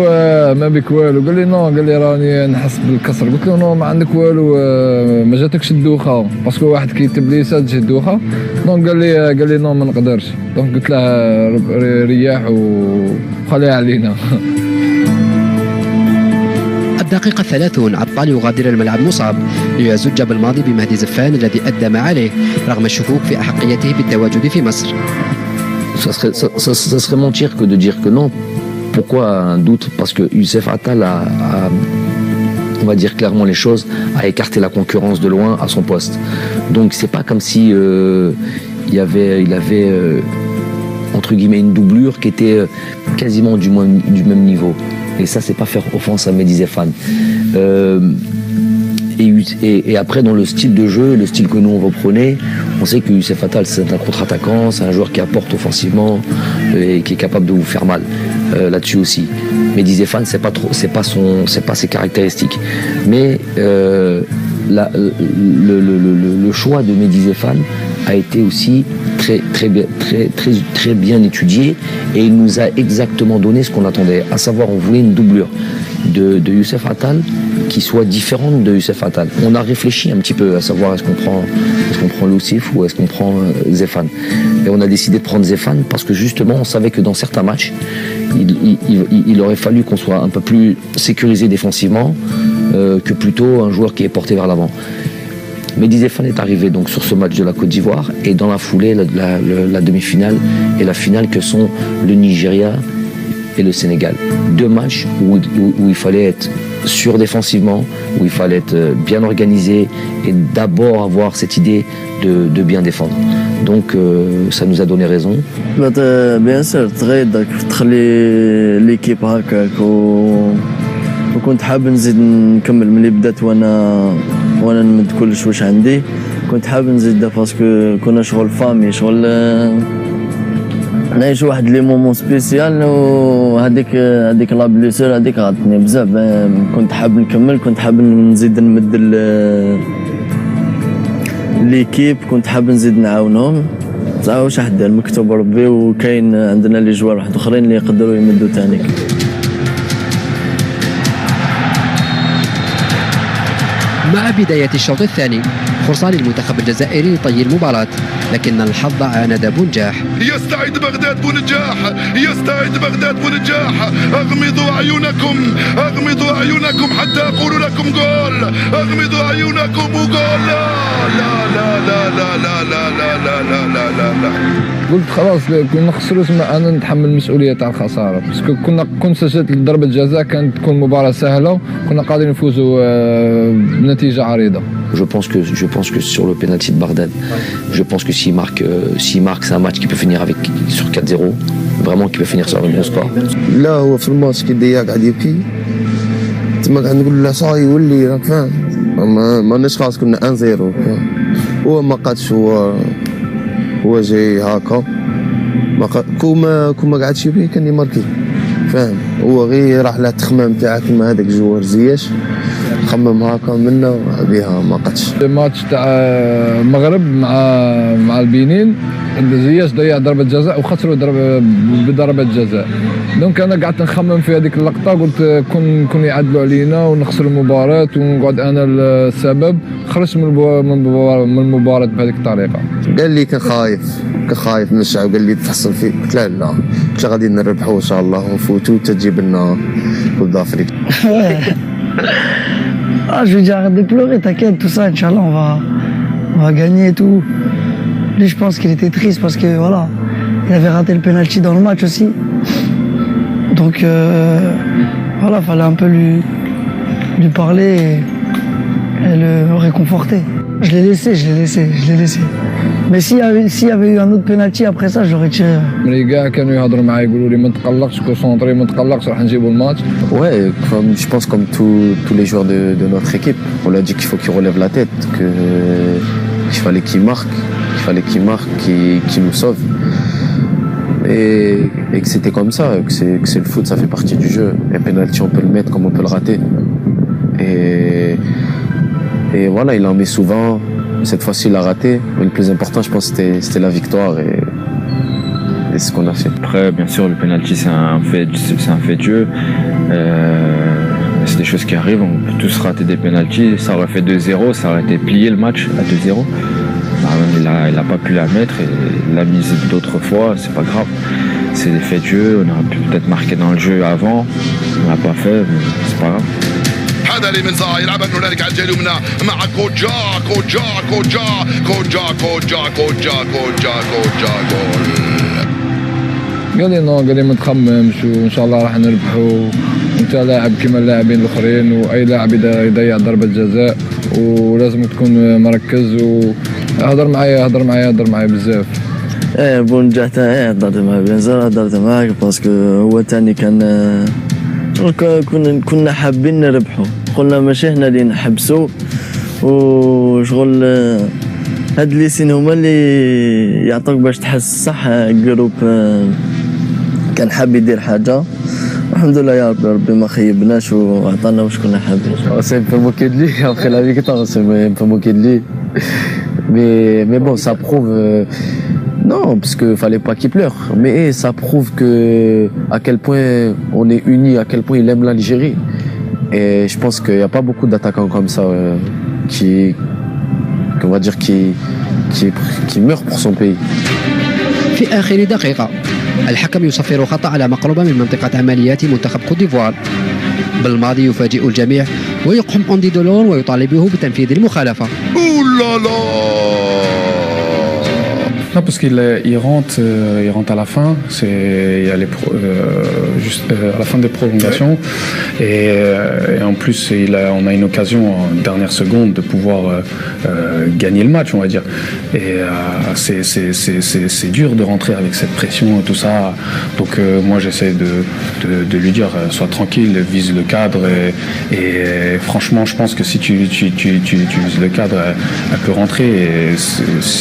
ما بك والو؟ قال لي نو، قال لي راني نحس بالكسر. قلت له نو ما عندك والو، ما جاتكش الدوخه باسكو واحد كيكتب لي تجي الدوخه. نو قال لي نو ما نقدرش. دونك قلت له رياح وخليها علينا. الدقيقة 30 عطال يغادر الملعب مصاب ليزج بالماضي بمهدي زفان الذي أدى ما عليه رغم الشكوك في أحقيته بالتواجد في مصر. Ça serait mentir que de dire que non. Pourquoi un doute? Parce que Youssef Attal a, on va dire clairement les choses, a écarté la concurrence de loin à son poste. Donc c'est pas comme si il avait entre guillemets une doublure qui était quasiment du même niveau. Et ça, c'est pas faire offense à Mehdi Zéphane. Et après, dans le style de jeu, le style que nous on reprenait, on sait que Youssef Attal c'est un contre-attaquant, c'est un joueur qui apporte offensivement et qui est capable de vous faire mal là-dessus aussi. Mehdi Zéphane, c'est pas ses caractéristiques. Mais le choix de Mehdi Zéphane a été aussi très bien étudié et il nous a exactement donné ce qu'on attendait, à savoir on voulait une doublure de Youssef Attal qui soit différente de Youssef Attal. On a réfléchi un petit peu à savoir est-ce qu'on prend Loussif ou est-ce qu'on prend Zéphane. Et on a décidé de prendre Zéphane parce que justement on savait que dans certains matchs il aurait fallu qu'on soit un peu plus sécurisé défensivement que plutôt un joueur qui est porté vers l'avant. Mehdi Zéphane est arrivé donc sur ce match de la Côte d'Ivoire et dans la foulée la demi-finale et la finale que sont le Nigeria et le Sénégal. Deux matchs où il fallait être sûr défensivement, où il fallait être bien organisé et d'abord avoir cette idée de bien défendre. Donc ça nous a donné raison. Bien sûr, تخلي l'équipe هكاك وكنت حاب نزيد نكمل ملي بدات وانا نمد كلش واش عندي. كنت حاب نزيد باسكو كنا شغل فامي، شغل نعيش واحد لي مومون سبيسيال، وهذيك لا بليسور هذيك غادتني بزاف. كنت حاب نكمل، كنت حاب نزيد نمد ليكيب، كنت حاب نزيد نعاونهم. صافي واش راح دير، مكتوب ربي، وكاين عندنا لي جوار واحد اخرين اللي يقدروا يمدوا ثاني. مع بداية الشوط الثاني فرصة للمنتخب الجزائري لطي المباراة، لكن الحظ عاند بونجاح. يستعيد بغداد بونجاح، يستعيد بغداد بونجاح. اغمضوا اعينكم حتى اقول لكم جول. اغمضوا اعينكم وجول. لا لا لا لا لا لا لا لا لا لا لا لا. قلت خلاص كنا نخسروا، انا نتحمل المسؤوليه تاع الخساره، باسكو كنا سجلت ضربه جزاء كانت تكون مباراه سهله، كنا قادرين نفوزوا بنتيجه عريضه. Je pense que sur le penalty de Bardane, je pense que s'il marque, c'est un match qui peut finir sur 4-0, vraiment qui peut finir sur un bon score. لا هو في الماتش كي ديا قاعد يبكي تما قاعد نقول له صاي ولي، راك فاهم، ماناش خلاص كنا 1-0. هو ما قادش، هو جاي هاكا كوما قعدش يبكي كان يماركي، فاهم. هو غير راح له التخمام تاعك كيما هذاك جوار زياش خمم هاكا منا بها ما قدش. الماتش تاع المغرب مع البنين زياش ضيع ضربة جزاء وخسروا بضربة جزاء. دونك انا قعدت نخمم في هذيك اللقطة، قلت كون يعدلوا علينا ونخسروا المباراة ونقعد انا السبب. خرجت من المباراة بهذيك الطريقة. قال لي كان خايف من الشعب، قال لي تحصل فيه. قلت لا قلت غادي نربحوا ان شاء الله ونفوتوا تجيب لنا كوب d'Afrique. Je lui dis arrête de pleurer, t'inquiète, tout ça, Inch'Allah, on va gagner et tout. Lui, je pense qu'il était triste parce que voilà, il avait raté le penalty dans le match aussi. Donc voilà, fallait un peu lui parler et venait le réconforter. Je l'ai laissé. Mais s'il y avait eu un autre penalty après ça, j'aurais tiré. Les gars كانوا يهضروا معايا يقولوا لي ما تقلقش كونسونطري ما تقلقش راح نجيبوا الماتش. Ouais, je pense comme tous les joueurs de notre équipe. On lui a dit qu'il faut qu'il relève la tête, qu'il fallait qu'il marque, qu'il nous sauve. Et que c'était comme ça, que c'est le foot, ça fait partie du jeu. Un penalty, on peut le mettre comme on peut le rater. Et voilà, il en met souvent. Cette fois-ci, il a raté. Mais le plus important, je pense, c'était la victoire et c'est ce qu'on a fait. Après, bien sûr, le penalty, c'est un fait de jeu. C'est des choses qui arrivent. On peut tous rater des penaltys. Ça aurait fait 2-0, ça aurait été plié le match à 2-0. Il n'a pas pu la mettre et il l'a mise d'autres fois, c'est pas grave. C'est des faits de jeu, on aurait pu peut-être marquer dans le jeu avant, on l'a pas fait, mais c'est pas grave. هذا اللي من صار يلعبها من هنالك على الجهه اليمنى مع كوجا جول. قال لي نو، قال لي ما تخممش وان شاء الله راح نربحوا. انت لاعب كما اللاعبين الاخرين، واي لاعب يضيع ضربه جزاء ولازم تكون مركز. وهضر معايا بزاف. بونجا تاعي هضرت معاه بيان، هضرت معاه باسكو هو تاني كنا حابين نربحوا، قلنا ماشي هنا اللي نحبسوا وشغل هاد لي سين هما اللي يعطوك باش تحس صح. جروب كان حاب يدير حاجه، الحمد لله يا ربي ما خيبناش وعطانا واش كنا حابين. C'est un peu moqué de lui après la victoire, c'est un peu moqué de lui. Mais bon, ça prouve non, parce que fallait pas qu'il pleure, mais ça prouve que à quel point on est unis, à quel point il aime l'Algérie. Et je pense qu'il n'y a pas beaucoup d'attaquants comme ça qu'on va dire qui meurent pour son pays. في آخر دقيقة الحكم يصفر خطأ على مقربة من منطقة عمليات منتخب كوت ديفوار. بالماضي يفاجئ الجميع ويقحم أوندي دولون ويطالبه بتنفيذ المخالفة. Non, parce qu'il rentre à la fin, il y a juste à la fin des prolongations, et en plus on a une occasion en dernière seconde de pouvoir gagner le match, on va dire. Et c'est dur de rentrer avec cette pression et tout ça. Donc moi j'essaie de lui dire sois tranquille, vise le cadre, et franchement je pense que si tu vises le cadre, elle peut rentrer, et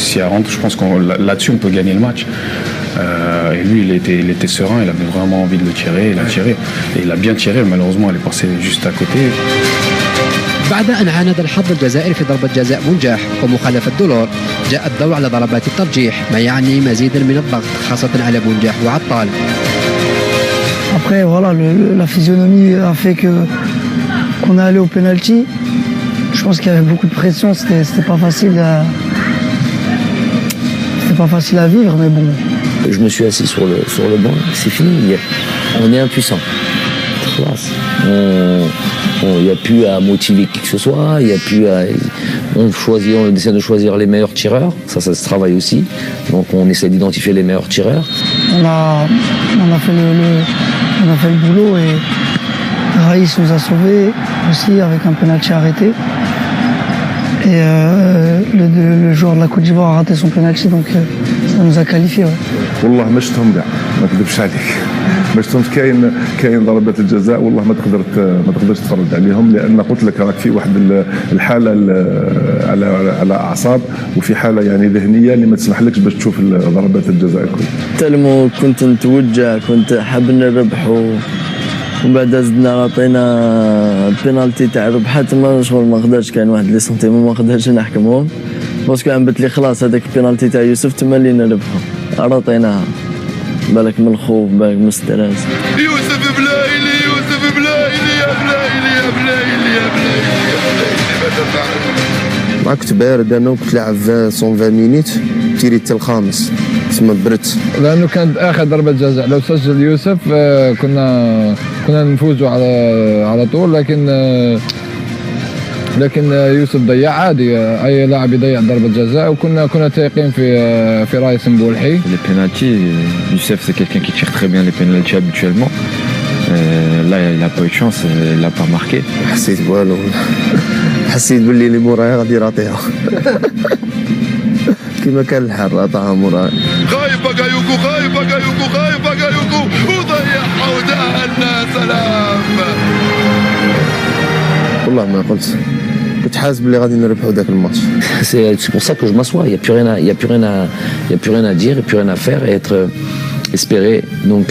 si elle rentre, je pense qu'on là-dessus on peut gagner le match. Et lui il était serein, il avait vraiment envie de le tirer, il a tiré et il a bien tiré. Malheureusement elle est passée juste à côté. بعد أن عاند الحظ الجزائري في ضربة جزاء منجح ومخالفة دولور، جاء الدور على ضربات الترجيح، ما يعني مزيدا من الضغط خاصة على منجح وعطال. Après voilà, la physionomie a fait qu'on est allé au penalty. Je pense qu'il y avait beaucoup de pression, c'était pas facile à vivre, mais bon. Je me suis assis sur le banc, c'est fini, on est impuissant. Il n'y a plus à motiver qui que ce soit, il y a plus à... on essaie de choisir les meilleurs tireurs, ça se travaille aussi, donc on essaie d'identifier les meilleurs tireurs. On a fait le boulot, et Raïs nous a sauvés aussi avec un penalty arrêté. Et le joueur de la Côte d'Ivoire a raté son penalty, donc ça nous a qualifié. والله ما شفتهم كاع، ما نكذبش عليك، ما شفتهمش. كاين ضربات الجزاء والله ما تقدرش تفرج عليهم، لان قلت لك راك في واحد الحاله على اعصاب، وفي حاله يعني ذهنيه اللي ما تسمحلكش باش تشوف ضربات الجزاء الكل. تلمو كنت نتوجع، كنت حاب نربح، وبعد زدنا عطينا البينالتي تاع الربحه، تما شغل ما قدرش، كاين واحد لي سونتيمون ما قدرش نحكمهم، باسكو عمبت لي خلاص هذاك البينالتي تاع يوسف تما اللي نربحو، عطيناها بالك من الخوف، بالك من الستريس. يوسف بلايلي يا بلايلي ما كنت بارد انا، وكنت لاعب 120 مينيت، تيري حتى الخامس تما بردت، لانه كانت اخر ضربه جزاء. لو سجل يوسف كنا نفوزوا على طول، لكن يوسف ضيع عادي، اي لاعب يضيع ضربه جزاء، وكنا تايقين في رايس مبولحي. Les pénaltys, Youssef c'est quelqu'un qui tire très bien les pénaltys habituellement. Là il n'a pas eu de chance, il n'a pas marqué. حسيت والو حسيت باللي اللي مورايا غادي يراطيها كما كان الحال عطاها مورايا. غايب باكايوكو وضيعها ودهن. سلام. والله ما قلت، كنت حاسس باللي غادي نربحوا ذاك الماتش. C'est pour ça que je m'assois. Il y a plus rien à dire, et plus rien à faire, et être espéré. Donc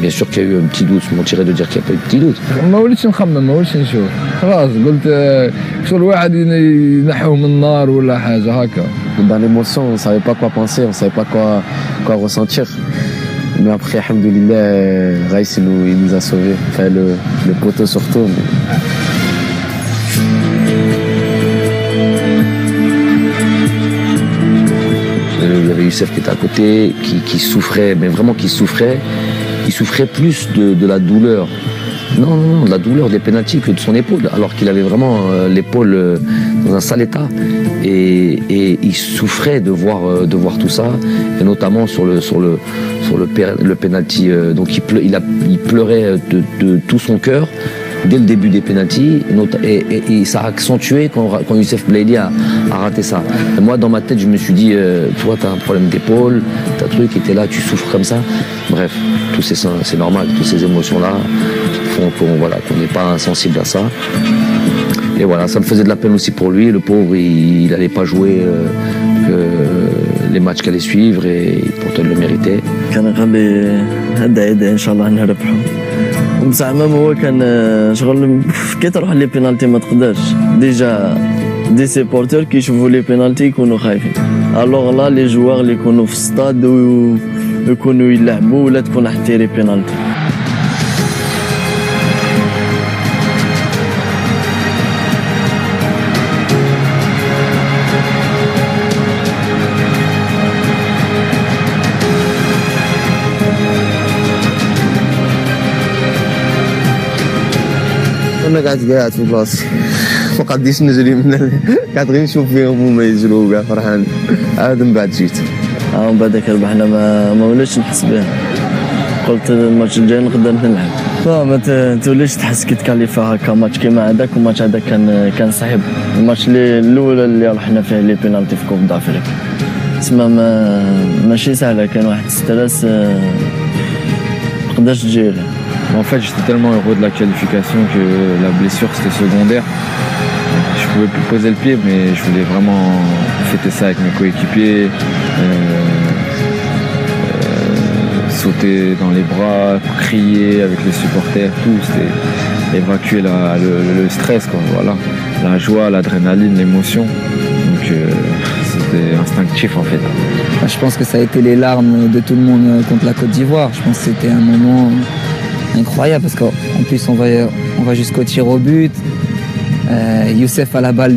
bien sûr qu'il y a eu un petit doute. Je mentirais de dire qu'il n'y a pas eu de petit doute. ما وليتش نخمم، ما وليتش نشوف، خلاص قلت شغل واحد ينحوه من النار ولا حاجه هكا. Dans l'émotion, on ne savait pas quoi penser, on ne savait pas quoi ressentir. Mais après, alhamdoulilah, Raïs il nous a sauvés. Enfin, le poteau surtout. Il y avait Youssef qui était à côté, qui souffrait, mais vraiment qui souffrait. Il souffrait plus de la douleur. Non, de la douleur des pénaltys que de son épaule, alors qu'il avait vraiment l'épaule dans un sale état. Et il souffrait de voir tout ça, et notamment sur le pénalty. Donc il pleurait de tout son cœur dès le début des pénaltys, et ça a accentué quand Youssef Blaili a raté ça. Et moi, dans ma tête, je me suis dit, toi, t'as un problème d'épaule, t'as un truc, et t'es là, tu souffres comme ça. Bref, c'est normal, toutes ces émotions-là font qu'on n'est pas insensible à ça. Et voilà, ça me faisait de la peine aussi pour lui. Le pauvre, il n'allait pas jouer les matchs qui allaient suivre, et pourtant il le méritait. زعما هو كان شغل كي تروح لي بينالتي ما تقدرش ديجا دي سيبورتور كيشوفوا لي بينالتي يكونوا خايفين، الوغ لا لي جوار اللي يكونوا في الستاد ويكونوا يلعبوا ولا تكون حتيري بينالتي. انا قاعد في بلاصتي ما قاديش نجري قاعد غير نشوف فيهم هما يجروا كاع فرحان. عاد من بعد جيت من بعد ربحنا ما وليتش نحس به، قلت الماتش الجاي نقدر نلعب. ما توليش تحس كي تكاليفا هكا ماتش كيما هذاك، والماتش هذاك كان صعيب. الماتش الاول اللي رحنا فيه لي بينالتي في كوب دافريك تسمى ماشي سهله، كان واحد ستريس ما تقدرش تجيري. En fait, j'étais tellement heureux de la qualification que la blessure c'était secondaire. Je pouvais plus poser le pied, mais je voulais vraiment fêter ça avec mes coéquipiers, sauter dans les bras, crier avec les supporters, tout. C'était évacuer le stress, quoi. Voilà, la joie, l'adrénaline, l'émotion. Donc c'était instinctif en fait. Je pense que ça a été les larmes de tout le monde contre la Côte d'Ivoire. Je pense que c'était un moment incroyable parce qu'en plus on va jusqu'au tir au but. Youssef a la balle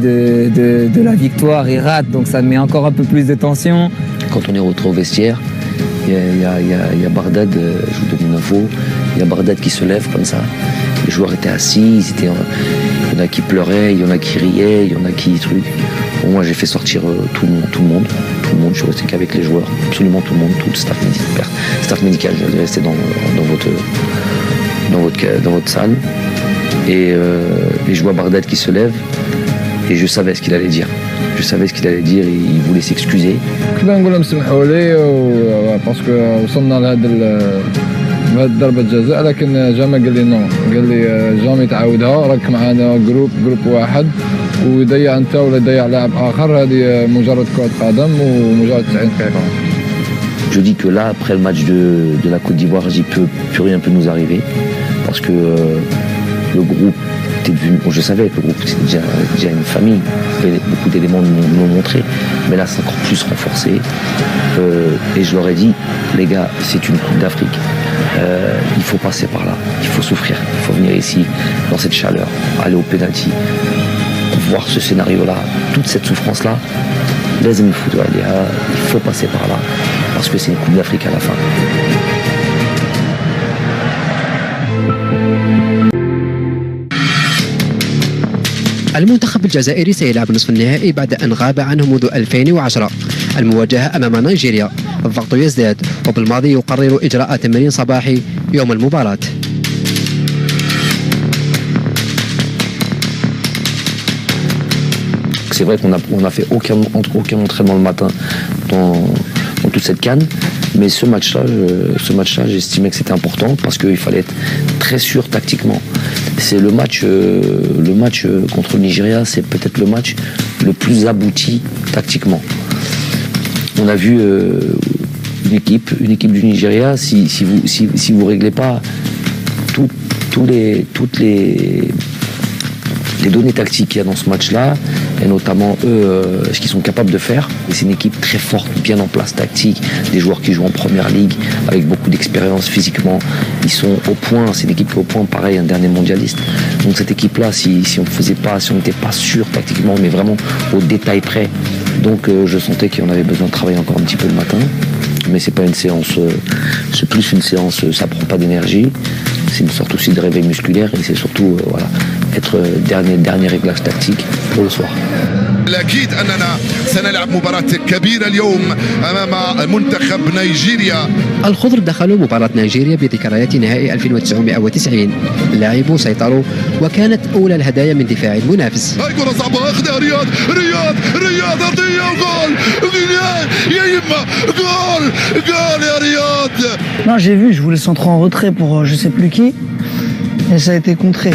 de la victoire, il rate, donc ça met encore un peu plus de tension. Quand on est rentré au vestiaire, il y a Bardad, je vous donne une info, il y a Bardad qui se lève comme ça. Les joueurs étaient assis, il y en a qui pleuraient, il y en a qui riaient, il y en a qui truc. Bon, moi j'ai fait sortir tout le monde, je suis resté qu'avec les joueurs, absolument tout le monde, tout le staff médical, je vais rester dans votre salle, et je vois Bardad qui se lève, et je savais ce qu'il allait dire. Et il voulait s'excuser. كنا نقول لهم سمحوا لي باسكو وصلنا لهذا ضربة جزاء، لكن جامع قال لي نو، قال لي جامي تعاودها، راك معنا جروب واحد، ويضيع انت ولا يضيع لاعب اخر، هذه مجرد كرة قدم ومجرد 90 دقيقة. Je dis que là, après le match de la Côte d'Ivoire, plus rien peut nous arriver, parce que le groupe était devenu, bon, je savais que le groupe c'était déjà une famille, beaucoup d'éléments nous l'ont montré, mais là c'est encore plus renforcé, et je leur ai dit, les gars, c'est une Coupe d'Afrique, il faut passer par là, il faut souffrir, il faut venir ici, dans cette chaleur, aller au penalty, voir ce scénario-là, toute cette souffrance-là, il faut passer par là, parce que c'est une Coupe d'Afrique à la fin. المنتخب الجزائري سيلعب نصف النهائي بعد أن غاب عنه منذ 2010. المواجهة أمام نيجيريا، الضغط يزداد، وبالماضي يقرر إجراء تمرين صباحي يوم المباراة. c'est vrai qu'on a fait aucun entraînement le matin dans toute cette CAN, mais ce match-là, j'estimais que c'était important parce qu'il fallait être très sûr tactiquement. C'est le match contre le Nigeria, c'est peut-être le match le plus abouti tactiquement. On a vu une équipe du Nigeria, si vous réglez pas toutes les données tactiques qu'il y a dans ce match-là, et notamment ce qu'ils sont capables de faire. Et c'est une équipe très forte, bien en place tactique, des joueurs qui jouent en première ligue, avec beaucoup d'expérience physiquement. Ils sont au point, c'est une équipe qui est au point, pareil, un dernier mondialiste. Donc cette équipe-là, si on n'était pas sûr tactiquement, mais vraiment au détail près, donc je sentais qu'on avait besoin de travailler encore un petit peu le matin. Mais c'est pas une séance, c'est plus une séance, ça prend pas d'énergie, c'est une sorte aussi de réveil musculaire et c'est surtout être dernier réglage tactique pour le soir. الأكيد أننا سنلعب مباراة كبيرة اليوم أمام منتخب نيجيريا. الخضر دخلوا مباراة نيجيريا بذكريات نهائي 1990. لعبوا سيطروا وكانت أولى الهدايا من دفاع المنافس. هاي كرة صعبة أخذها رياض أرضية وجول يا يما جول يا رياض. Non, j'ai vu, je voulais centrer en retrait pour je sais plus qui et ça a été contré.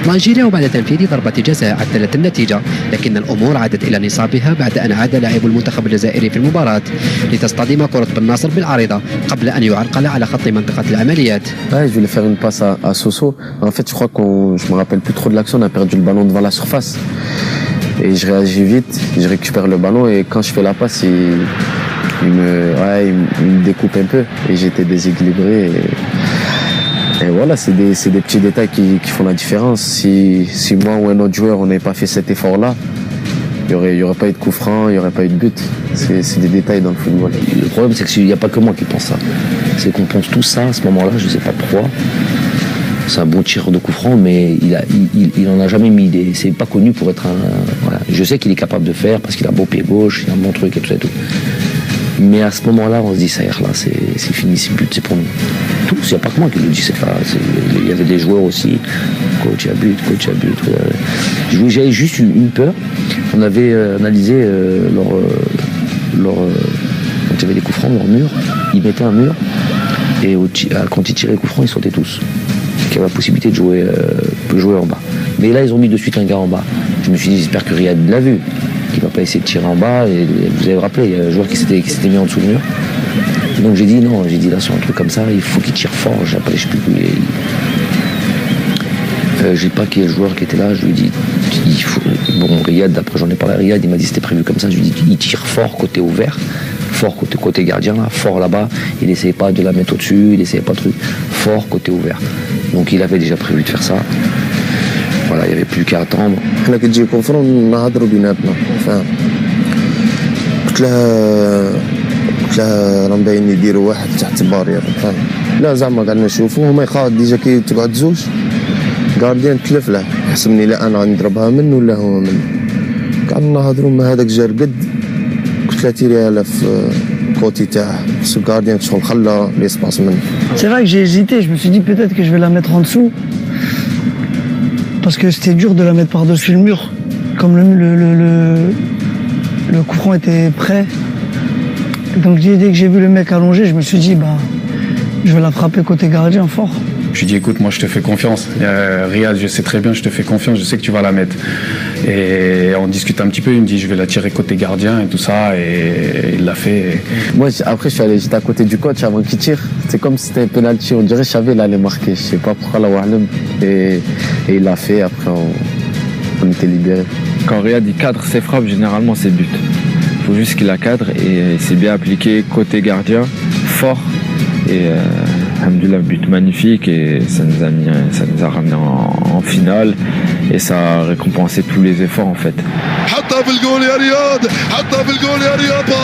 نيجيريا وبعد تنفيذ ضربة جزاء عدلت النتيجة، لكن الأمور عادت إلى نصابها بعد أن عاد لاعب المنتخب الجزائري في المباراة لتصطدم كرة بن ناصر بالعارضة قبل أن يعرقل على خط منطقة العمليات. Ouais, je voulais faire une passe à Soso. En fait, je crois je me rappelle plus trop de l'action. On a perdu le ballon devant la surface. Et je réagis vite, je récupère le ballon et quand je fais la passe, il me découpe un peu et j'étais déséquilibré. Et voilà, c'est des petits détails qui font la différence. Si moi ou un autre joueur, on n'avait pas fait cet effort-là, il n'y aurait pas eu de coup franc, il n'y aurait pas eu de but. C'est des détails dans le football. Le problème, c'est qu'il n'y a pas que moi qui pense ça. C'est qu'on pense tout ça à ce moment-là, je ne sais pas pourquoi. C'est un bon tireur de coup franc, mais il en a jamais mis. C'est pas connu pour être un. Voilà. Je sais qu'il est capable de faire parce qu'il a un beau pied gauche, il a un bon truc et tout ça et tout. Mais à ce moment-là, on se dit ça y est, là, c'est fini, c'est but, c'est pour nous. Tous, il n'y a pas que moi qui le dis, il y avait des joueurs aussi. Coach à but. J'avais juste une peur. On avait analysé quand il y avait des coups francs, leur mur. Ils mettaient un mur et quand ils tiraient les coups francs, ils sautaient tous. Il y avait la possibilité de jouer en bas. Mais là, ils ont mis de suite un gars en bas. Je me suis dit, j'espère que Riyad l'a vu, qu'il ne va pas essayer de tirer en bas. Et vous avez rappelé, il y a un joueur qui s'était mis en dessous du mur. Donc j'ai dit non, là sur un truc comme ça, il faut qu'il tire fort. Je sais plus où je sais pas qui est le joueur qui était là. Je lui ai dit, Riyad, d'après j'en ai parlé à Riyad, il m'a dit c'était prévu comme ça. Je lui ai dit, il tire fort côté ouvert. Fort côté gardien, là, fort là-bas, il n'essayait pas de la mettre au-dessus, il n'essayait pas de truc, fort côté ouvert. Donc il avait déjà prévu de faire ça. Voilà, il n'y avait plus qu'à attendre. احنا كي تجي كونفرون نهضروا بيناتنا فاهم. قلت لها راه مبين يديروا واحد تحت البارير فاهم. لا زعما قعدنا نشوفوا هما يخاف ديجا كي تقعد زوج غارديان تلف له يحسبني لا انا غنضربها منه ولا هو منه. قعدنا نهضروا ما هذاك جا رقد قلت له تيريها في كوتي تاعه خصو الغارديان شغل خلى ليسباس منه. C'est vrai que j'ai hésité, je me suis dit peut-être que je vais la mettre en dessous parce que c'était dur de la mettre par-dessus le mur comme le coup franc était prêt. Donc dès que j'ai vu le mec allongé, je me suis dit je vais la frapper côté gardien fort. Je lui ai dit écoute, moi je te fais confiance. Riyad, je sais très bien, je te fais confiance, je sais que tu vas la mettre. Et on discute un petit peu, il me dit je vais la tirer côté gardien et tout ça, et il l'a fait. Moi après j'étais à côté du coach avant qu'il tire. C'est comme si c'était un penalty, on dirait que je savais il allait marquer. Je sais pas pourquoi la Wahlem. Et il l'a fait, après on était libérés. Quand Riyad il cadre ses frappes, généralement c'est but. Il faut juste qu'il la cadre et c'est bien appliqué côté gardien, fort. Et alhamdoulilah, but magnifique et ça nous a ramené en finale et ça a récompensé tous les efforts en fait. حطها في الجول يا رياض، حطها في الجول يا رياض، جول.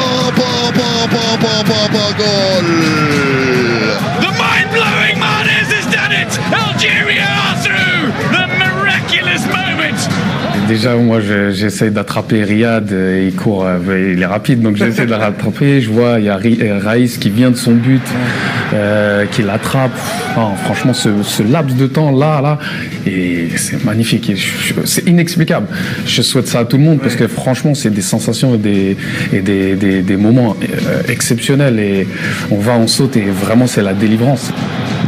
The mind-blowing Mahrez has done it. Algeria are through. The miraculous moment. déjà, moi, j'essaie d'attraper Riyad. Il court, il est rapide, donc j'essaie de le rattraper. Je vois, il y a Raïs qui vient de son but, qui l'attrape. Enfin, franchement, ce laps de temps là, et c'est magnifique. C'est inexplicable. Je souhaite ça à tout le monde parce que franchement, c'est des sensations et des moments exceptionnels. Et on saute et vraiment, c'est la délivrance.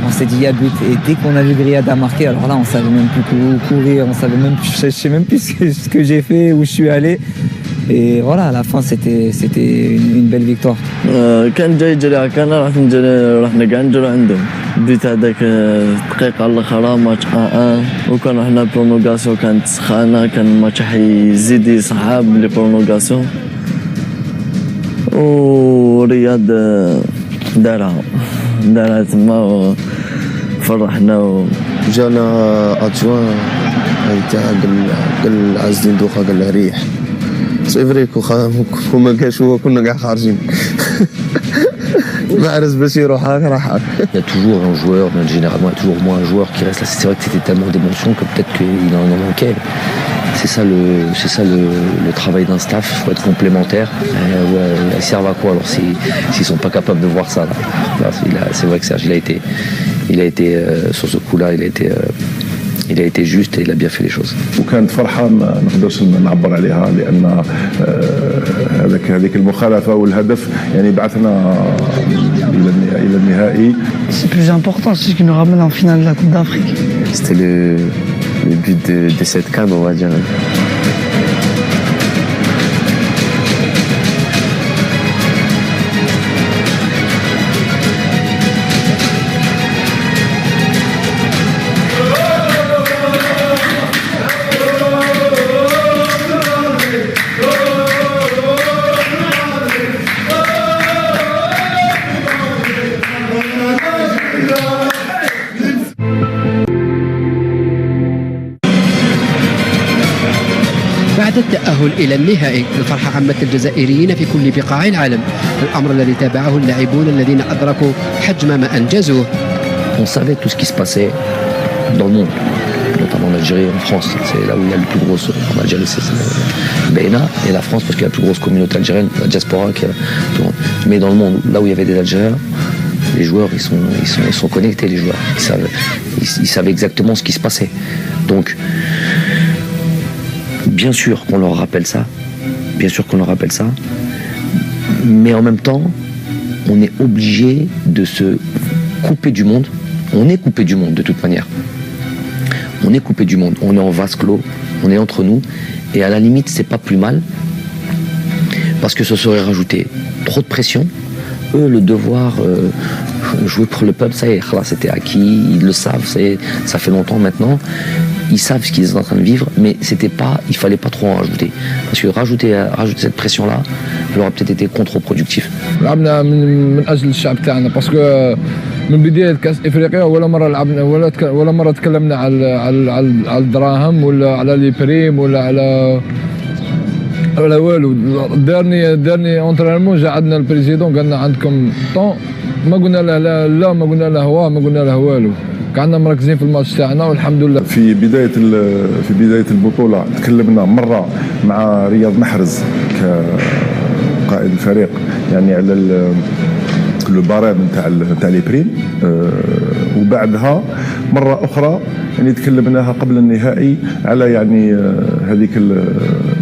On s'est dit il y a but et dès qu'on a vu Riyad à marquer, alors là on savait même plus courir, on savait même plus, je sais même plus ce que j'ai fait, où je suis allé. Et voilà, à la fin c'était une belle victoire. كان جاي يجري هكانا رحنا كاع نجرو عندهم بديت هذاك الدقيقة الأخرى ماتش 1-1 وكان رحنا برونوغاسيون كانت سخانة كان الماتش حيزيد يصعب لي برونوغاسيون ورياض دارها تما وفرحنا جانا ادجوان تاع قال عز الدين دوخه قال له ريح سي فري كون ما كاش هو كنا كاع خارجين محرز باش يروح راح. Il y a toujours un joueur, généralement il y a toujours moins un joueur qui reste là. C'est vrai que c'était tellement d'émotions que peut-être qu'il en manquait. C'est ça le travail d'un staff, il faut être complémentaire. Ils servent à quoi alors s'ils sont pas capables de voir ça là. C'est vrai que Serge il a été sur ce coup-là, il a été juste et il a bien fait les choses. وكانت فرحة ما نقدرش نعبر عليها لأن هذيك المخالفة والهدف يعني بعثنا إلى النهائي. C'est plus important, c'est ce qui nous ramène en finale de la Coupe d'Afrique. C'était le but de cette CAN, on va dire. بعد التأهل إلى النهائي الفرحة عمت الجزائريين في كل بقاع العالم، الأمر الذي تابعه اللاعبون الذين أدركوا حجم ما أنجزوه. On savait tout ce qui se passait dans le monde, notamment en Algérie et en France. C'est là où il y a le plus gros. En Algérie, c'est Beina et la France parce qu'il y a la plus grosse communauté algérienne, la diaspora. Mais dans le monde, là où il y avait des Algériens, les joueurs, ils sont connectés, les joueurs. Ils savaient exactement ce qui se passait. Donc, bien sûr qu'on leur rappelle ça, mais en même temps, on est obligé de se couper du monde. On est coupé du monde de toute manière. On est coupé du monde, on est en vase clos, on est entre nous, et à la limite, c'est pas plus mal, parce que ce serait rajouter trop de pression. Eux, le devoir jouer pour le peuple, ça y est, c'était acquis, ils le savent, ça fait longtemps maintenant. Ils savent ce qu'ils sont en train de vivre, mais il fallait pas trop en rajouter. Parce que rajouter cette pression-là, elle aurait peut-être été contre-productif. لعبنا من أجل الشعب تاعنا باسكو من بداية كأس إفريقيا ولا مرة لعبنا ولا مرة تكلمنا على الدراهم ولا على لي بريم ولا على والو. دارني اونترينمون جا عندنا البريزيدون قالنا عندكم طون، ما قلنا له لا ما قلنا له هو ما قلنا له والو، كنا مركزين في الماتش تاعنا والحمد لله. في بداية البطولة تكلمنا مرة مع رياض محرز كقائد الفريق يعني على لو بارام نتاع لي بريم، وبعدها مرة أخرى يعني تكلمناها قبل النهائي على يعني هذيك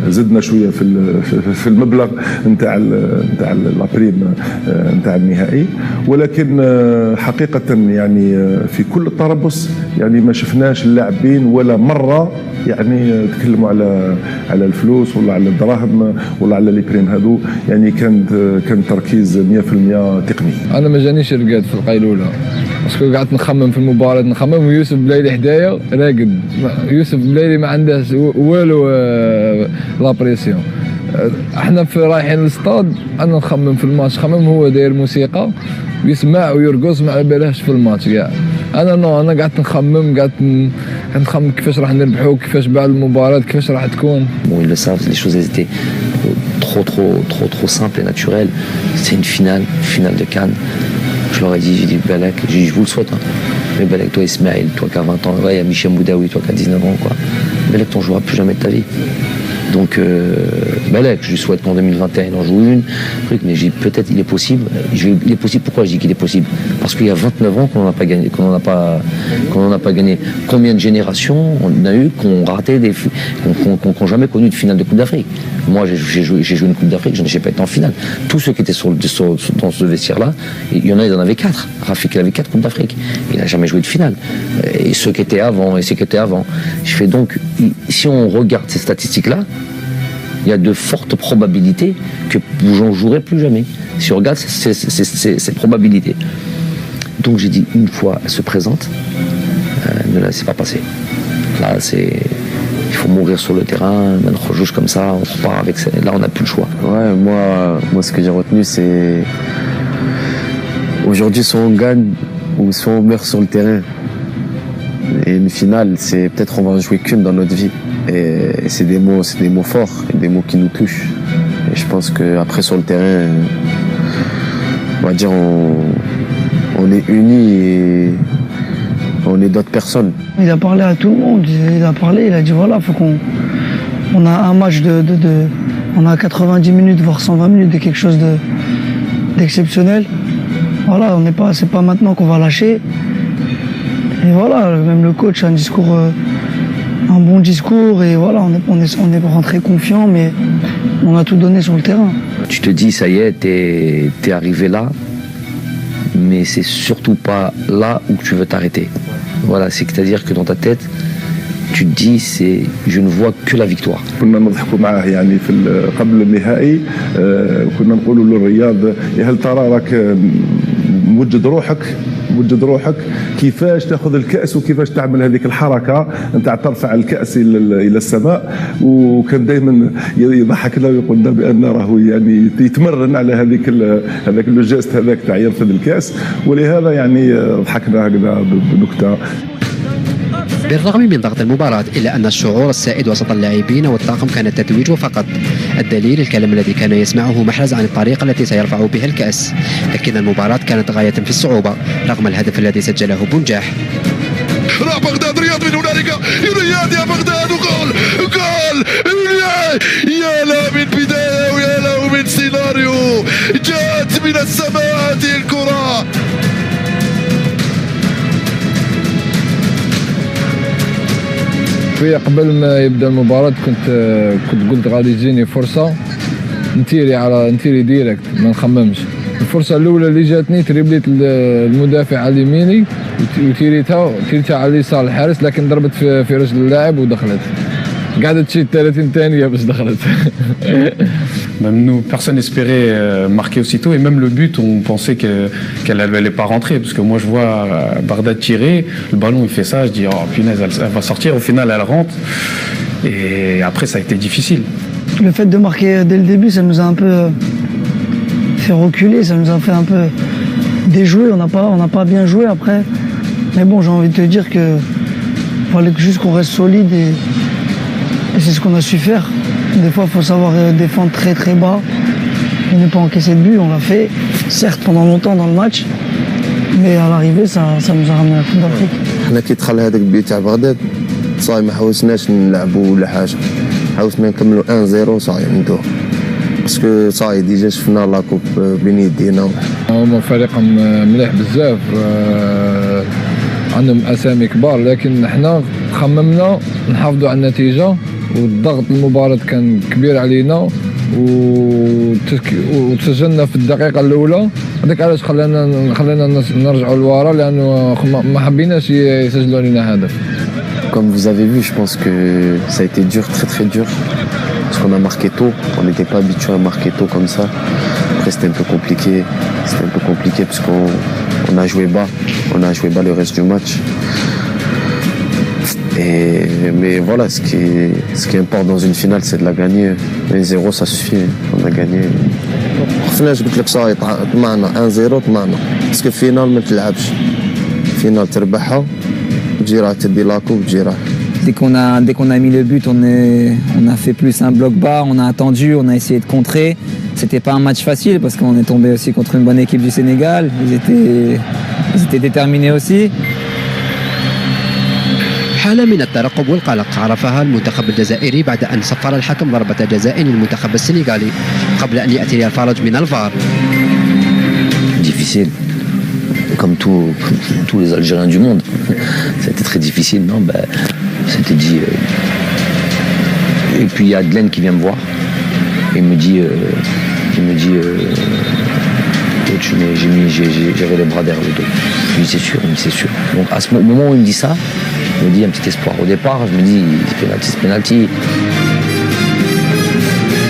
زدنا شويه في المبلغ نتاع لابريم نتاع النهائي، ولكن حقيقه يعني في كل التربص يعني ما شفناش اللاعبين ولا مره يعني تكلموا على الفلوس ولا على الدراهم ولا على لي بريم هذو، يعني كان تركيز 100% تقني. انا ما جانيش رقاد في القيلوله باسكو قعدت نخمم في المباراه ويوسف بلايلي حدايا راقد. يوسف بلايلي ما عندهش والو لابريسيون. احنا في رايحين للستاد انا نخمم في الماتش، خمم هو داير موسيقى يسمع ويرقص ما على بالهش في الماتش كاع. انا قعدت نخمم كيفاش راح نربحوا، كيفاش بعد المباراه كيفاش راح تكون. Bon, ils le savent, les choses étaient trop simples et naturelles. C'est une finale de CAN. Je leur ai dit, j'ai dit Balak, je vous le souhaite, hein. Mais Balak, toi Ismaël, toi qui as 20 ans, ouais, il y a Michel Boudaoui, toi qui as 19 ans, quoi. Belek, t'en joueras plus jamais de ta vie. Donc, Belek, je lui souhaite qu'en 2021, il en joue une. Mais j'ai peut-être, il est possible. Il est possible, pourquoi je dis qu'il est possible? Parce qu'il y a 29 ans qu'on n'en a pas gagné. Qu'on n'en a pas gagné. Combien de générations on a eu qui ont raté qui n'ont jamais connu de finale de Coupe d'Afrique? Moi, j'ai joué une Coupe d'Afrique, je n'ai pas été en finale. Tous ceux qui étaient dans ce vestiaire-là, il y en a, il en avait 4. Rafik, il avait 4 Coupes d'Afrique. Il n'a jamais joué de finale. Et ceux qui étaient avant, et ceux qui étaient avant. Je fais donc, si on regarde ces statistiques-là, il y a de fortes probabilités que j'en jouerai plus jamais. Si on regarde ces probabilités. Donc j'ai dit, une fois elle se présente, ne la laissez pas passer. Là, il faut mourir sur le terrain, on joue comme ça, on repart avec ça. Là, on n'a plus le choix. Ouais, moi, ce que j'ai retenu, c'est aujourd'hui, soit on gagne ou soit on meurt sur le terrain. Et une finale, c'est peut-être on va en jouer qu'une dans notre vie. Et c'est des mots forts, des mots qui nous touchent. Et je pense qu'après sur le terrain, on va dire on est unis et on est d'autres personnes. Il a parlé à tout le monde, il a dit voilà, faut on a un match on a 90 minutes voire 120 minutes de quelque chose d'exceptionnel. Voilà, c'est pas maintenant qu'on va lâcher. Et voilà, même le coach a un bon discours et voilà, on est rentré confiant, mais on a tout donné sur le terrain. Tu te dis, ça y est, t'es arrivé là, mais c'est surtout pas là où tu veux t'arrêter. Voilà, c'est-à-dire que dans ta tête, tu te dis, je ne vois que la victoire. كنا نضحكوا معاه يعني قبل النهائي كنا نقولوا للرياض هل ترى راك موجد روحك كيفاش تاخذ الكأس وكيفاش تعمل هذيك الحركة نتاع ترفع الكأس إلى السماء. وكان دائما يضحكنا ويقول لنا بأن راهو يعني يتمرن على هذاك لو جيست هذاك تاع يرفض الكأس. ولهذا يعني ضحكنا هكذا بنكتة. بالرغم من ضغط المباراة إلا أن الشعور السائد وسط اللاعبين والطاقم كان التتويج فقط. الدليل الكلام الذي كان يسمعه محرز عن الطريقة التي سيرفع بها الكأس. لكن المباراة كانت غاية في الصعوبة رغم الهدف الذي سجله بنجاح. راح بغداد رياض من هنالك رياض يا بغداد وجول يا لا من بداية ويا لا من سيناريو جاءت من السماء هذه الكرة. شويه قبل ما يبدا المباراه كنت قلت غادي تجيني فرصه نتيري ديريكت ما نخممش. الفرصه الاولى اللي جاتني تريبليت المدافع على يميني وتيريتها على اليسار الحارس، لكن ضربت في رجل اللاعب ودخلت. قعدت شي 30 ثانيه باش دخلت. Même nous, personne n'espérait marquer aussitôt, et même le but, on pensait qu'elle n'allait pas rentrer, parce que moi je vois Bardad tirer, le ballon il fait ça, je dis oh punaise, elle va sortir, au final elle rentre, et après ça a été difficile. Le fait de marquer dès le début, ça nous a un peu fait reculer, ça nous a fait un peu déjouer, on n'a pas bien joué après, mais bon, j'ai envie de te dire que fallait juste qu'on reste solide et c'est ce qu'on a su faire. Des fois, il faut savoir défendre très très bas et ne pas encaisser de but. On l'a fait, certes, pendant longtemps dans le match, mais à l'arrivée, ça nous a ramené à la Coupe d'Afrique. حنا كي دخل هذاك البيت تاع بغداد صاي ما حاولناش نلعبوا ولا حاجه، حاولنا نكملوا 1-0 صاي ندوه باسكو صاي ديجا شفنا لاكوب بين يدينا. هما فريق مليح بزاف، عندهم اسامي كبار، لكن حنا خممنا نحافظوا على النتيجه، والضغط المباراة كان كبير علينا وتسجلنا في الدقيقة الأولى. هذاك علاش خلانا نرجعوا لورا، لأنه ما حبيناش يسجلوا لنا هدف. Comme vous avez vu, je pense que ça a été dur, très très dur, parce qu'on a marqué tôt, on n'était pas habitué à marquer tôt comme ça. Après c'était un peu compliqué parce qu'on a joué bas le reste du match. Mais voilà, ce qui importe dans une finale, c'est de la gagner. 1-0, ça suffit, on a gagné. خفناش قلت لك صاي طمعنا 1-0 طمعنا باسكو فينال ما تلعبش فينال تربحها تجي راح تدي لاكو وتجي راح. Dès qu'on a mis le but, on a fait plus un bloc bas, on a attendu, on a essayé de contrer. C'était pas un match facile parce qu'on est tombé aussi contre une bonne équipe du Sénégal. Ils étaient déterminés aussi. حالة من الترقب والقلق عرفها المنتخب الجزائري بعد أن صفر الحكم ضربة جزاء للمنتخب السنغالي قبل أن يأتي الفرج من الفار. Difficile, comme tous les Algériens du monde. C'était très difficile, non, c'était dit. Et puis il y a Glenn qui vient me voir et il me dit coach, mais j'avais les bras derrière le dos. Je lui dis c'est sûr, il me dit c'est sûr. Donc à ce moment où il me dit ça, je me dis un petit espoir. Au départ, je me dis c'est penalty.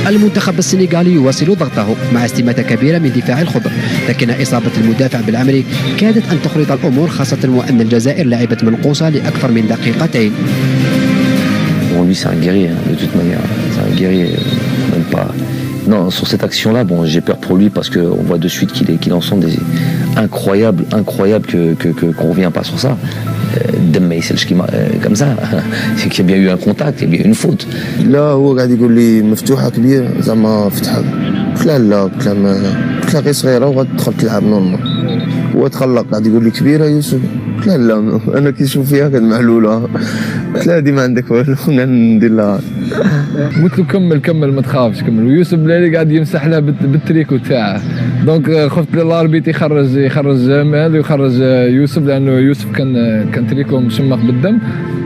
المنتخب السنغالي يواصل ضغطه مع استماتة كبيرة من دفاع الخضر، لكن إصابة المدافع بالعمري كادت أن تخرط الأمور، خاصة وأن الجزائر لعبت منقوصة لأكثر من دقيقتين. Bon, lui c'est un guerrier, de toute manière. C'est un guerrier, même pas. Non, sur cette action-là, bon, j'ai peur pour lui parce qu'on voit de suite qu'il en sent des incroyables qu'on revient pas sur ça. Comme ça, c'est qu'il y a bien eu un contact, il y a bien eu une faute. لا هو قاعد يقول لي مفتوحه كبير زعما فتحها. قلت له لا، قلت له غير صغيره وغتدخل تلعب نورمال. هو تخلق قاعد يقول لي كبيره يوسف. قلت له لا، انا كي نشوف فيها كانت معلوله. قلت له هذه ما عندك والو، ندير لها. قلت له كمل ما تخافش كمل. ويوسف بلالي قاعد يمسح له بالتريكو تاعه، دونك خفت الاربيت يخرج جمال ويخرج يوسف، لانه يوسف كان تريكو مشمخ بالدم.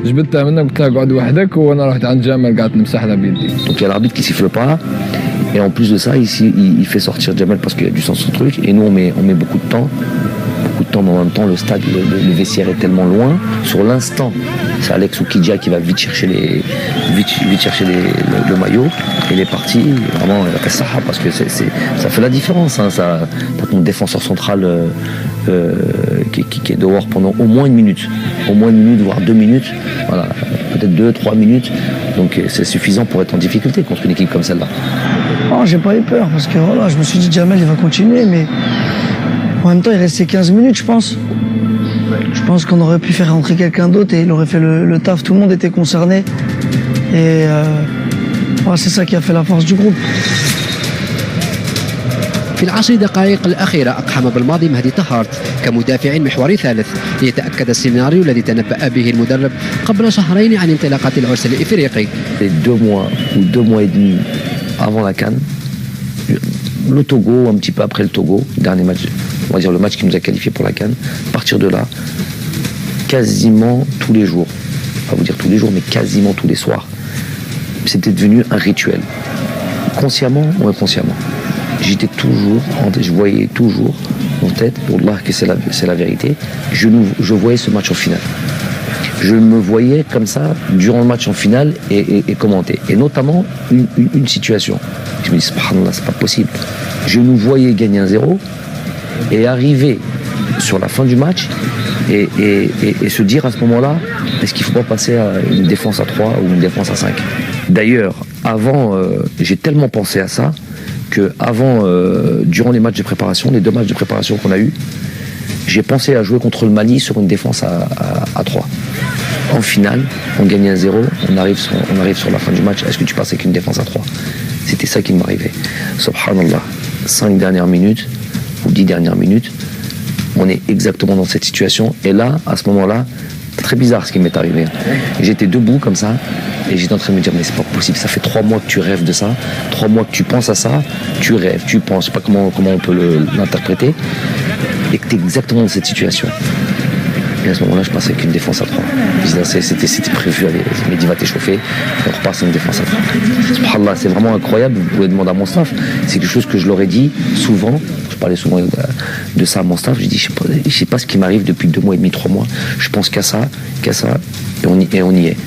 جبدته منه قلت له اقعد وحدك، وانا رحت عند جمال قعدت نمسح له بيدي. Donc il y a l'arbitre qui siffle pas. Et en plus de ça, ici, il fait sortir Jamel parce qu'il y a du sens au truc. Et nous, on met beaucoup de temps. Mais en même temps, le stade, le vestiaire est tellement loin. Sur l'instant, c'est Alex Oukidja qui va vite chercher le maillot. Et il est parti, vraiment, parce que ça fait la différence. Hein, ça, t'as ton défenseur central qui est dehors pendant au moins une minute. Au moins une minute, voire 2 minutes. Voilà, peut-être 2-3 minutes. Donc c'est suffisant pour être en difficulté contre une équipe comme celle-là. Non, j'ai pas eu peur parce que voilà, je me suis dit Jamel il va continuer, mais en même temps il restait 15 minutes je pense. Je pense qu'on aurait pu faire rentrer quelqu'un d'autre et il aurait fait le taf, tout le monde était concerné. Et voilà, c'est ça qui a fait la force du groupe. في العشر دقائق الأخيرة أقحم بالماضي مهدي طهارت كمدافع محوري ثالث ليتأكد السيناريو الذي تنبأ به المدرب قبل شهرين عن انطلاقة العرس الإفريقي. 2 mois ou 2 mois et demi avant la CAN, le Togo, un petit peu après le Togo, dernier match, on va dire le match qui nous a qualifiés pour la CAN, à partir de là, quasiment tous les jours, pas vous dire tous les jours, mais quasiment tous les soirs, c'était devenu un rituel. Consciemment ou inconsciemment. J'étais toujours, je voyais toujours en tête, Wallah que c'est la vérité, je voyais ce match en finale. Je me voyais comme ça durant le match en finale et commenter. Et notamment une situation. Je me dis, subhanallah, c'est pas possible. Je nous voyais gagner 1-0 et arriver sur la fin du match et se dire à ce moment-là, est-ce qu'il ne faut pas passer à une défense à 3 ou une défense à 5 ? D'ailleurs, avant, j'ai tellement pensé à ça que durant les matchs de préparation, les 2 matchs de préparation qu'on a eus, j'ai pensé à jouer contre le Mali sur une défense à 3. En finale, on gagne 1-0, on arrive sur la fin du match. Est-ce que tu passes avec une défense à 3 ? C'était ça qui m'arrivait. Subhanallah, 5 dernières minutes ou 10 dernières minutes, on est exactement dans cette situation. Et là, à ce moment-là, c'est très bizarre ce qui m'est arrivé. J'étais debout comme ça et j'étais en train de me dire mais c'est pas possible, ça fait 3 mois que tu rêves de ça, 3 mois que tu penses à ça, tu rêves, tu penses, je sais pas comment on peut l'interpréter, et que tu es exactement dans cette situation. Et à ce moment-là, je passais avec une défense à 3. C'était prévu, allez, Mehdi va t'échauffer, et on repasse une défense à 3. Subhanallah, c'est vraiment incroyable, vous pouvez demander à mon staff, c'est quelque chose que je leur ai dit souvent, je parlais souvent de ça à mon staff, je dis je sais pas ce qui m'arrive depuis 2 mois et demi, 3 mois, je pense qu'à ça, et on y est.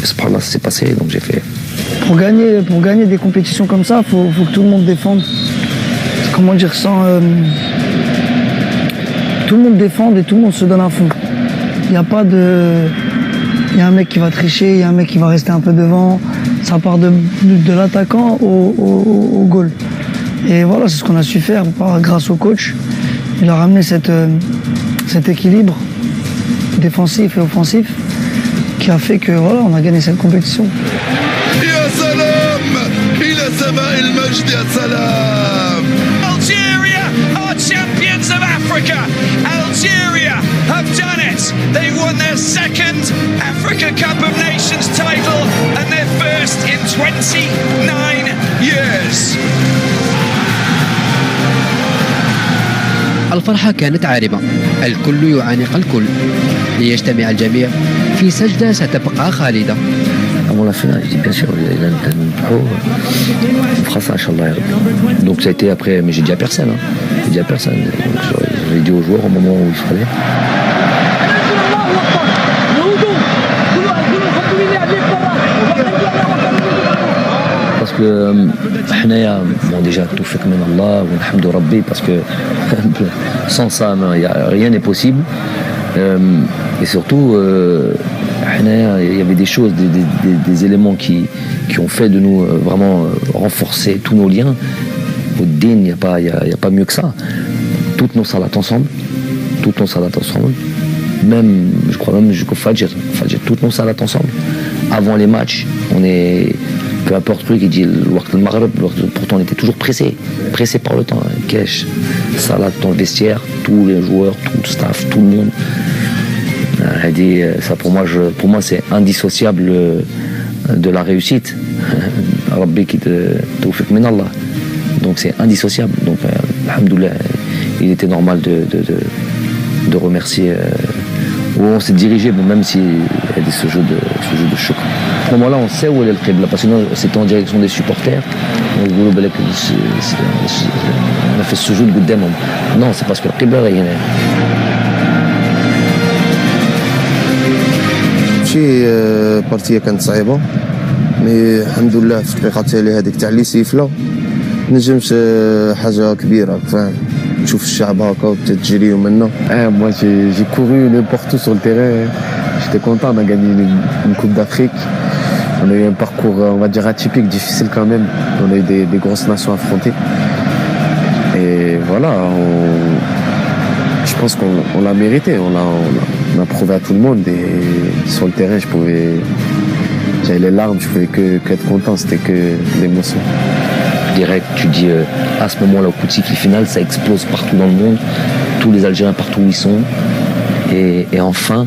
Subhanallah, ça s'est passé, donc j'ai fait... Pour gagner des compétitions comme ça, faut que tout le monde défende. Comment dire, tout le monde défende et tout le monde se donne à fond. Il n'y a pas de... Il y a un mec qui va tricher, il y a un mec qui va rester un peu devant. Ça part de l'attaquant au goal. Et voilà, c'est ce qu'on a su faire grâce au coach. Il a ramené cet équilibre défensif et offensif qui a fait que voilà, on a gagné cette compétition. Algeria are champions of Africa. Algeria have done it. They've won their second African Africa Cup of Nations title and their first in 29 years. الفرحة كانت عارمة، الكل يعانق الكل ليجتمع الجميع في سجدة ستبقى خالدة. Avant la finale, je dis bien sûr, on fera ça, Inch'Allah. Donc ça a été après, mais j'ai dit à personne. J'ai dit à personne. Donc, j'ai dit aux joueurs au moment où il fallait. Parce que bon, déjà tout fait comme Allah, alhamdou Rabbi, parce que sans ça, rien n'est possible. Et surtout, il y avait des choses, des éléments qui ont fait de nous vraiment renforcer tous nos liens. Au din, il n'y a pas mieux que ça. Toutes nos salats ensemble, même, je crois même jusqu'au Fajr, toutes nos salats ensemble. Avant les matchs, on est, peu importe le truc, il dit le Maghreb, pourtant on était toujours pressé par le temps. Kesh, salat dans le vestiaire, tous les joueurs, tout le staff, tout le monde. Ça pour moi c'est indissociable de la réussite. Rabbi qui te tawfiq min Allah. Donc c'est indissociable. Donc alhamdoulilah, il était normal de remercier où on s'est dirigé, même s'il y a ce jeu de choc. À ce moment-là, on sait où est le Qibla, parce que sinon c'était en direction des supporters. On a fait ce jeu de Goudem. Non, c'est parce que le Qibla est شي بارتيه كانت صعيبه مي الحمد لله في الدقيقه التاليه هذيك تاع لي سيفله نجمت حاجه كبيره فاهم نشوف الشعب هكا وتجريو منا. Moi j'ai couru n'importe où sur le terrain. J'étais content, on a gagné une Coupe d'Afrique. On a eu un parcours, on va dire, atypique, difficile quand même. On a eu des grosses nations affrontées. Et voilà, je pense qu'on l'a mérité. On a prouvé à tout le monde. Et sur le terrain, j'avais les larmes, je pouvais qu'être content. C'était que l'émotion. Direct, tu dis à ce moment-là au coup de sifflet final, ça explose partout dans le monde. Tous les Algériens partout où ils sont. Et enfin,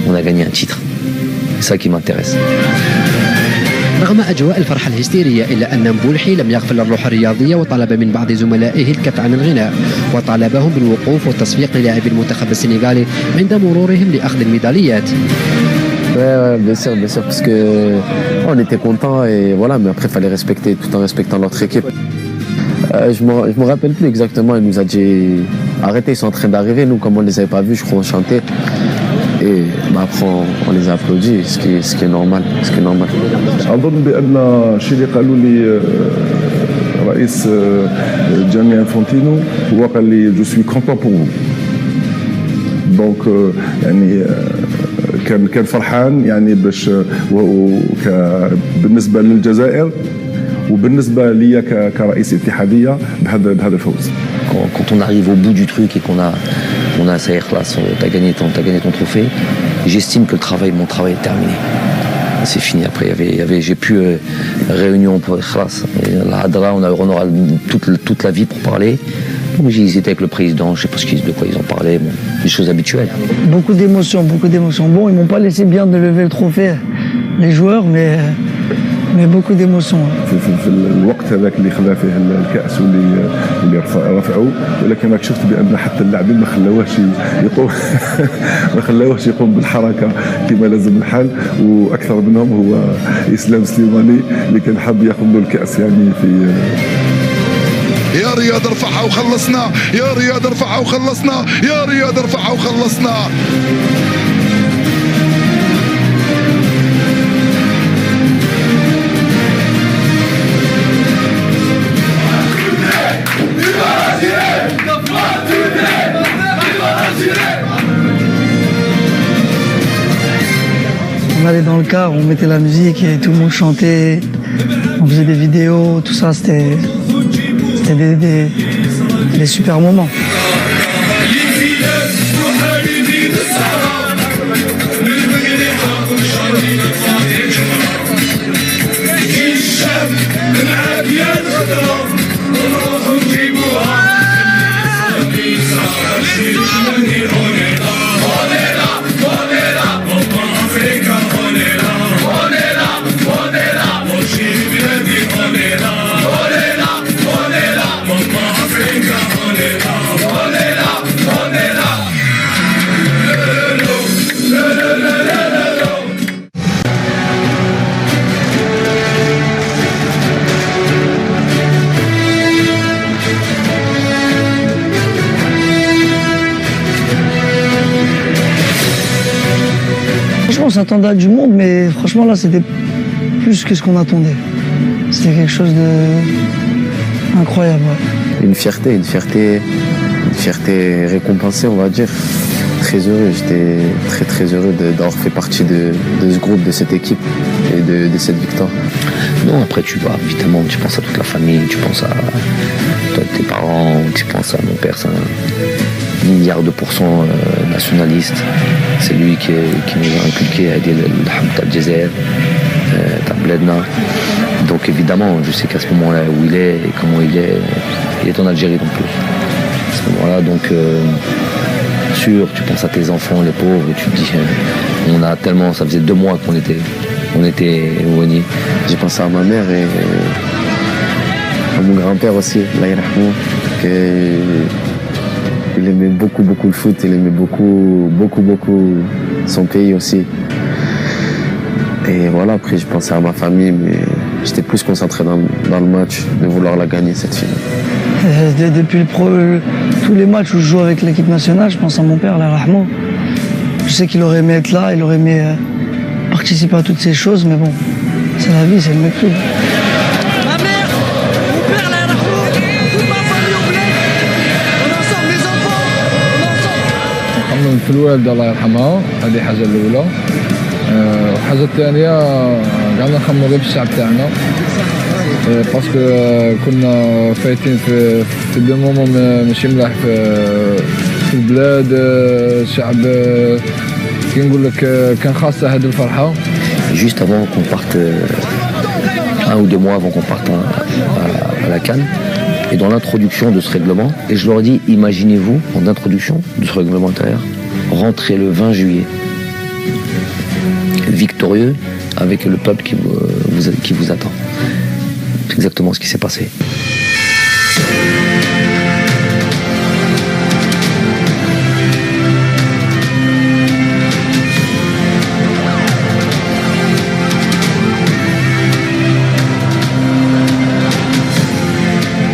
on a gagné un titre. C'est ça qui m'intéresse. رغم أجواء الفرحة الهستيرية إلا أن مبولحي لم يغفل الروح الرياضية وطلب من بعض زملائه الكف عن الغناء وطالبهم بالوقوف والتصفيق للاعبي المنتخب السنغالي عند مرورهم لأخذ الميداليات. Ouais, bien sûr, parce que on était contents et voilà, mais après il fallait respecter tout en respectant notre équipe. Je me rappelle plus exactement, il nous a dit arrêtez, ils sont en train d'arriver, nous comme on les avait pas vus, je crois on chantait. Et après on les a applaudis, ce qui est normal. أظن بأن الشيء اللي قالوا لي رئيس جاني انفونتينو هو قال لي جو سوي كونتون بور فو دونك يعني كان فرحان يعني باش بالنسبه للجزائر وبالنسبه لي كرئيس اتحاديه بهذا الفوز. Quand on arrive au bout du truc et qu'on a ça y est, t'as gagné ton trophée, j'estime que mon travail est terminé. C'est fini. Après, j'ai plus réunion pour khlas. La Hadra, on aura toute la vie pour parler. Donc ils étaient avec le président, je sais pas de quoi ils en parlaient, bon, des choses habituelles. Beaucoup d'émotions. Bon, ils m'ont pas laissé bien de lever le trophée, les joueurs, mais beaucoup d'émotions. في الوقت هذاك اللي خذا فيه الكأس واللي رفعوه، ولكن راك شفت بأن حتى اللاعبين ما خلاوهش يقوم بالحركة كما لازم الحال، وأكثر منهم هو إسلام سليماني اللي كان حاب ياخذ له الكأس يعني في يا رياض ارفعها وخلصنا، يا رياض ارفعها وخلصنا، يا رياض ارفعها وخلصنا. On allait dans le car, on mettait la musique et tout le monde chantait, on faisait des vidéos, tout ça, c'était des super moments. Africa. on s'attendait à du monde, mais franchement, là, c'était plus que ce qu'on attendait. C'était quelque chose d'incroyable. Ouais. Une fierté récompensée, on va dire. Très heureux, j'étais très heureux d'avoir fait partie de ce groupe, de cette équipe et de cette victoire. Non, après tu vas, évidemment, tu penses à toute la famille, tu penses à toi, tes parents, tu penses à mon père, c'est un milliard de pourcents nationaliste. C'est lui qui nous a inculqué à aider le Hamd al-Jazair, Tabledna. Donc évidemment, je sais qu'à ce moment-là où il est et comment il est en Algérie non plus. À ce moment-là, donc sûr, tu penses à tes enfants, les pauvres, et tu te dis, on a tellement, ça faisait 2 mois qu'on était éloignés. J'ai pensé à ma mère et à mon grand-père aussi, Allah yarhamou, il aimait beaucoup le foot, il aimait beaucoup son pays aussi. Et voilà, après je pensais à ma famille, mais j'étais plus concentré dans le match, de vouloir la gagner cette finale. Depuis tous les matchs où je joue avec l'équipe nationale, je pense à mon père, Allah yarhamou. Je sais qu'il aurait aimé être là, il aurait aimé participer à toutes ces choses, mais bon, c'est la vie, c'est le mectoub. Ma mère, mon père, Allah yarhamou, toute ma famille au bled, on est ensemble, les enfants, on est ensemble. نخمم في الوالدة الله يرحمها، هذه حاجة الأولى. الحاجة الثانية قاعدين نخمموا غير في الشعب تاعنا. باسكو كنا فايتين في دو مومون ماشي ملاح في البلاد. الشعب كي نقول لك كان خاصة هذه الفرحة. Juste avant qu'on parte, 1 ou 2 mois avant qu'on parte à la CAN, et dans l'introduction de ce règlement, et je leur ai dit, imaginez-vous, en introduction de ce règlement intérieur, rentrer le 20 juillet, victorieux, avec le peuple qui vous attend. C'est exactement ce qui s'est passé.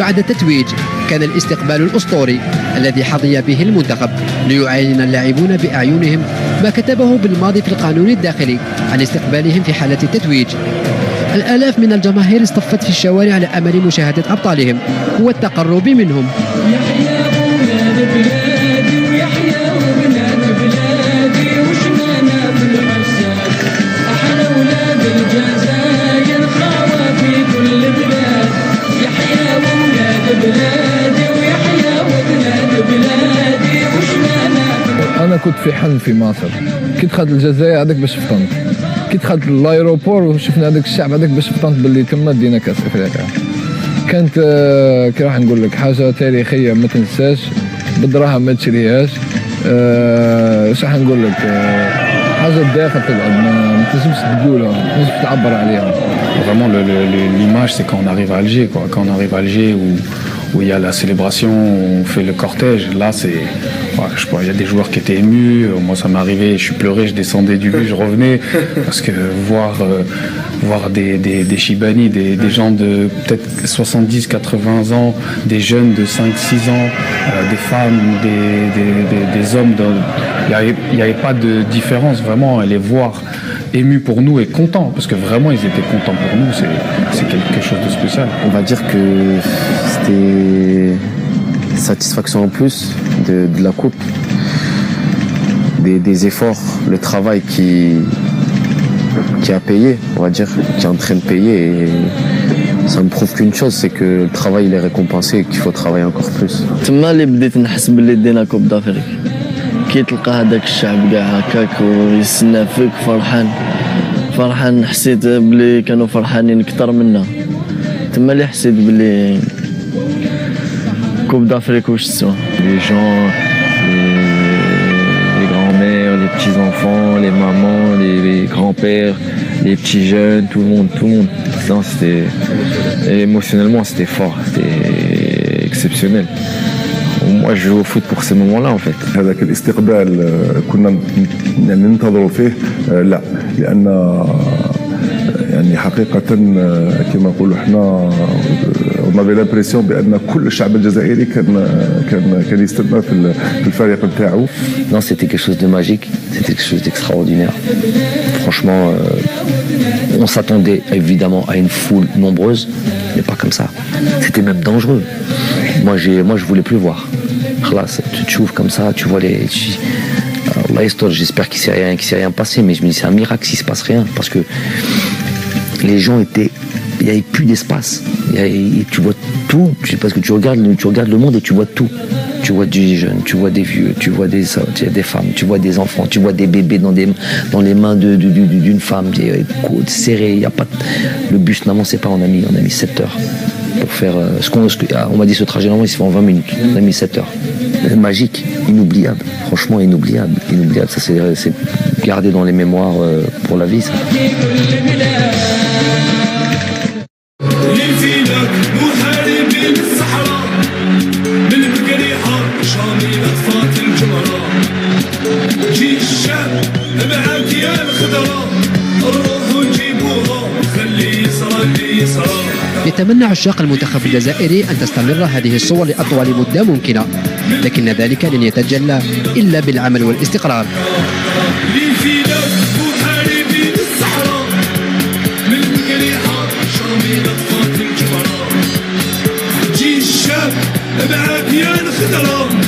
بعد التتويج كان الاستقبال الأسطوري الذي حظي به المنتخب ليعاين اللاعبون بأعينهم ما كتبه بالماضي في القانون الداخلي عن استقبالهم في حالة التتويج. الآلاف من الجماهير اصطفت في الشوارع لأمل مشاهدة أبطالهم والتقرب منهم. أنا كنت في حلم في مصر، كي دخلت الجزائر هذاك باش فطنت، كي دخلت لايروبور وشفنا هذاك الشعب هذاك باش فطنت باللي تما دينا كاس افريقيا. كانت كي راح نقول لك حاجه تاريخيه ما تنساش، بالدراهم ما تشريهاش. اش راح نقول لك، حاجه داخل تقعد ما تنجمش تقولها، ما تنجمش تعبر عليها. Vraiment l'image c'est quand on arrive à Alger quoi, quand on arrive à Alger où il y a la célébration, on fait le cortège, là c'est je sais pas, il y a des joueurs qui étaient émus, moi ça m'est arrivé, je suis pleuré, je descendais du bus, je revenais parce que voir des Chibani, des gens de peut-être 70-80 ans, des jeunes de 5-6 ans, des femmes, des hommes, il n'y avait pas de différence vraiment, et les voir émus pour nous et contents, parce que vraiment ils étaient contents pour nous, c'est quelque chose de spécial. On va dire que c'était satisfaction en plus de la coupe, des efforts, le travail qui a payé, on va dire, qui est en train de payer, et ça me prouve qu'une chose, c'est que le travail il est récompensé et qu'il faut travailler encore plus. تما اللي بديت نحس باللي دينا كوب دافريك، كي تلقى هذاك الشعب كاع هكاك ويستنى فيك فرحان، حسيت بلي كانوا فرحانين اكثر منا. تما اللي حسيت بلي كوب دافريك واش تسوى. Les gens, les grands-mères, les petits-enfants, les mamans, les grands-pères, les petits jeunes, tout le monde. Non, émotionnellement c'était fort, c'était exceptionnel. Moi je joue au foot pour ces moments-là en fait. هذاك الاستقبال كنا يعني ننتظروا فيه لا، لأن يعني حقيقة كما نقولوا احنا اون افي لامبريسيون بان كل الشعب الجزائري كان يستنى في الفريق نتاعو. Non, c'était quelque chose de magique, c'était quelque chose d'extraordinaire. Franchement, on s'attendait évidemment à une foule nombreuse, mais pas comme ça. C'était même dangereux. Moi, je voulais plus voir. Là, tu ouvres comme ça, tu vois les... Allah Estor, j'espère qu'il s'est rien passé, mais je me dis c'est un miracle s'il se passe rien, parce que les gens étaient... Il n'y avait plus d'espace. Tu vois tout, parce que tu regardes le monde et tu vois tout. Tu vois des jeunes, tu vois des vieux, tu vois des femmes, tu vois des enfants, tu vois des bébés dans les mains d'une femme, côtes serrées. Y a pas le bus n'avançait pas, on a mis 7 heures pour faire on m'a dit ce trajet normalement il se fait en 20 minutes. On a mis 7 heures. Magique, inoubliable, franchement inoubliable. Ça c'est gardé dans les mémoires pour la vie, ça. يتمنى عشاق المنتخب الجزائري أن تستمر هذه الصور لأطول مدة ممكنة، لكن ذلك لن يتجلى إلا بالعمل والاستقرار. معاك يا الخضرة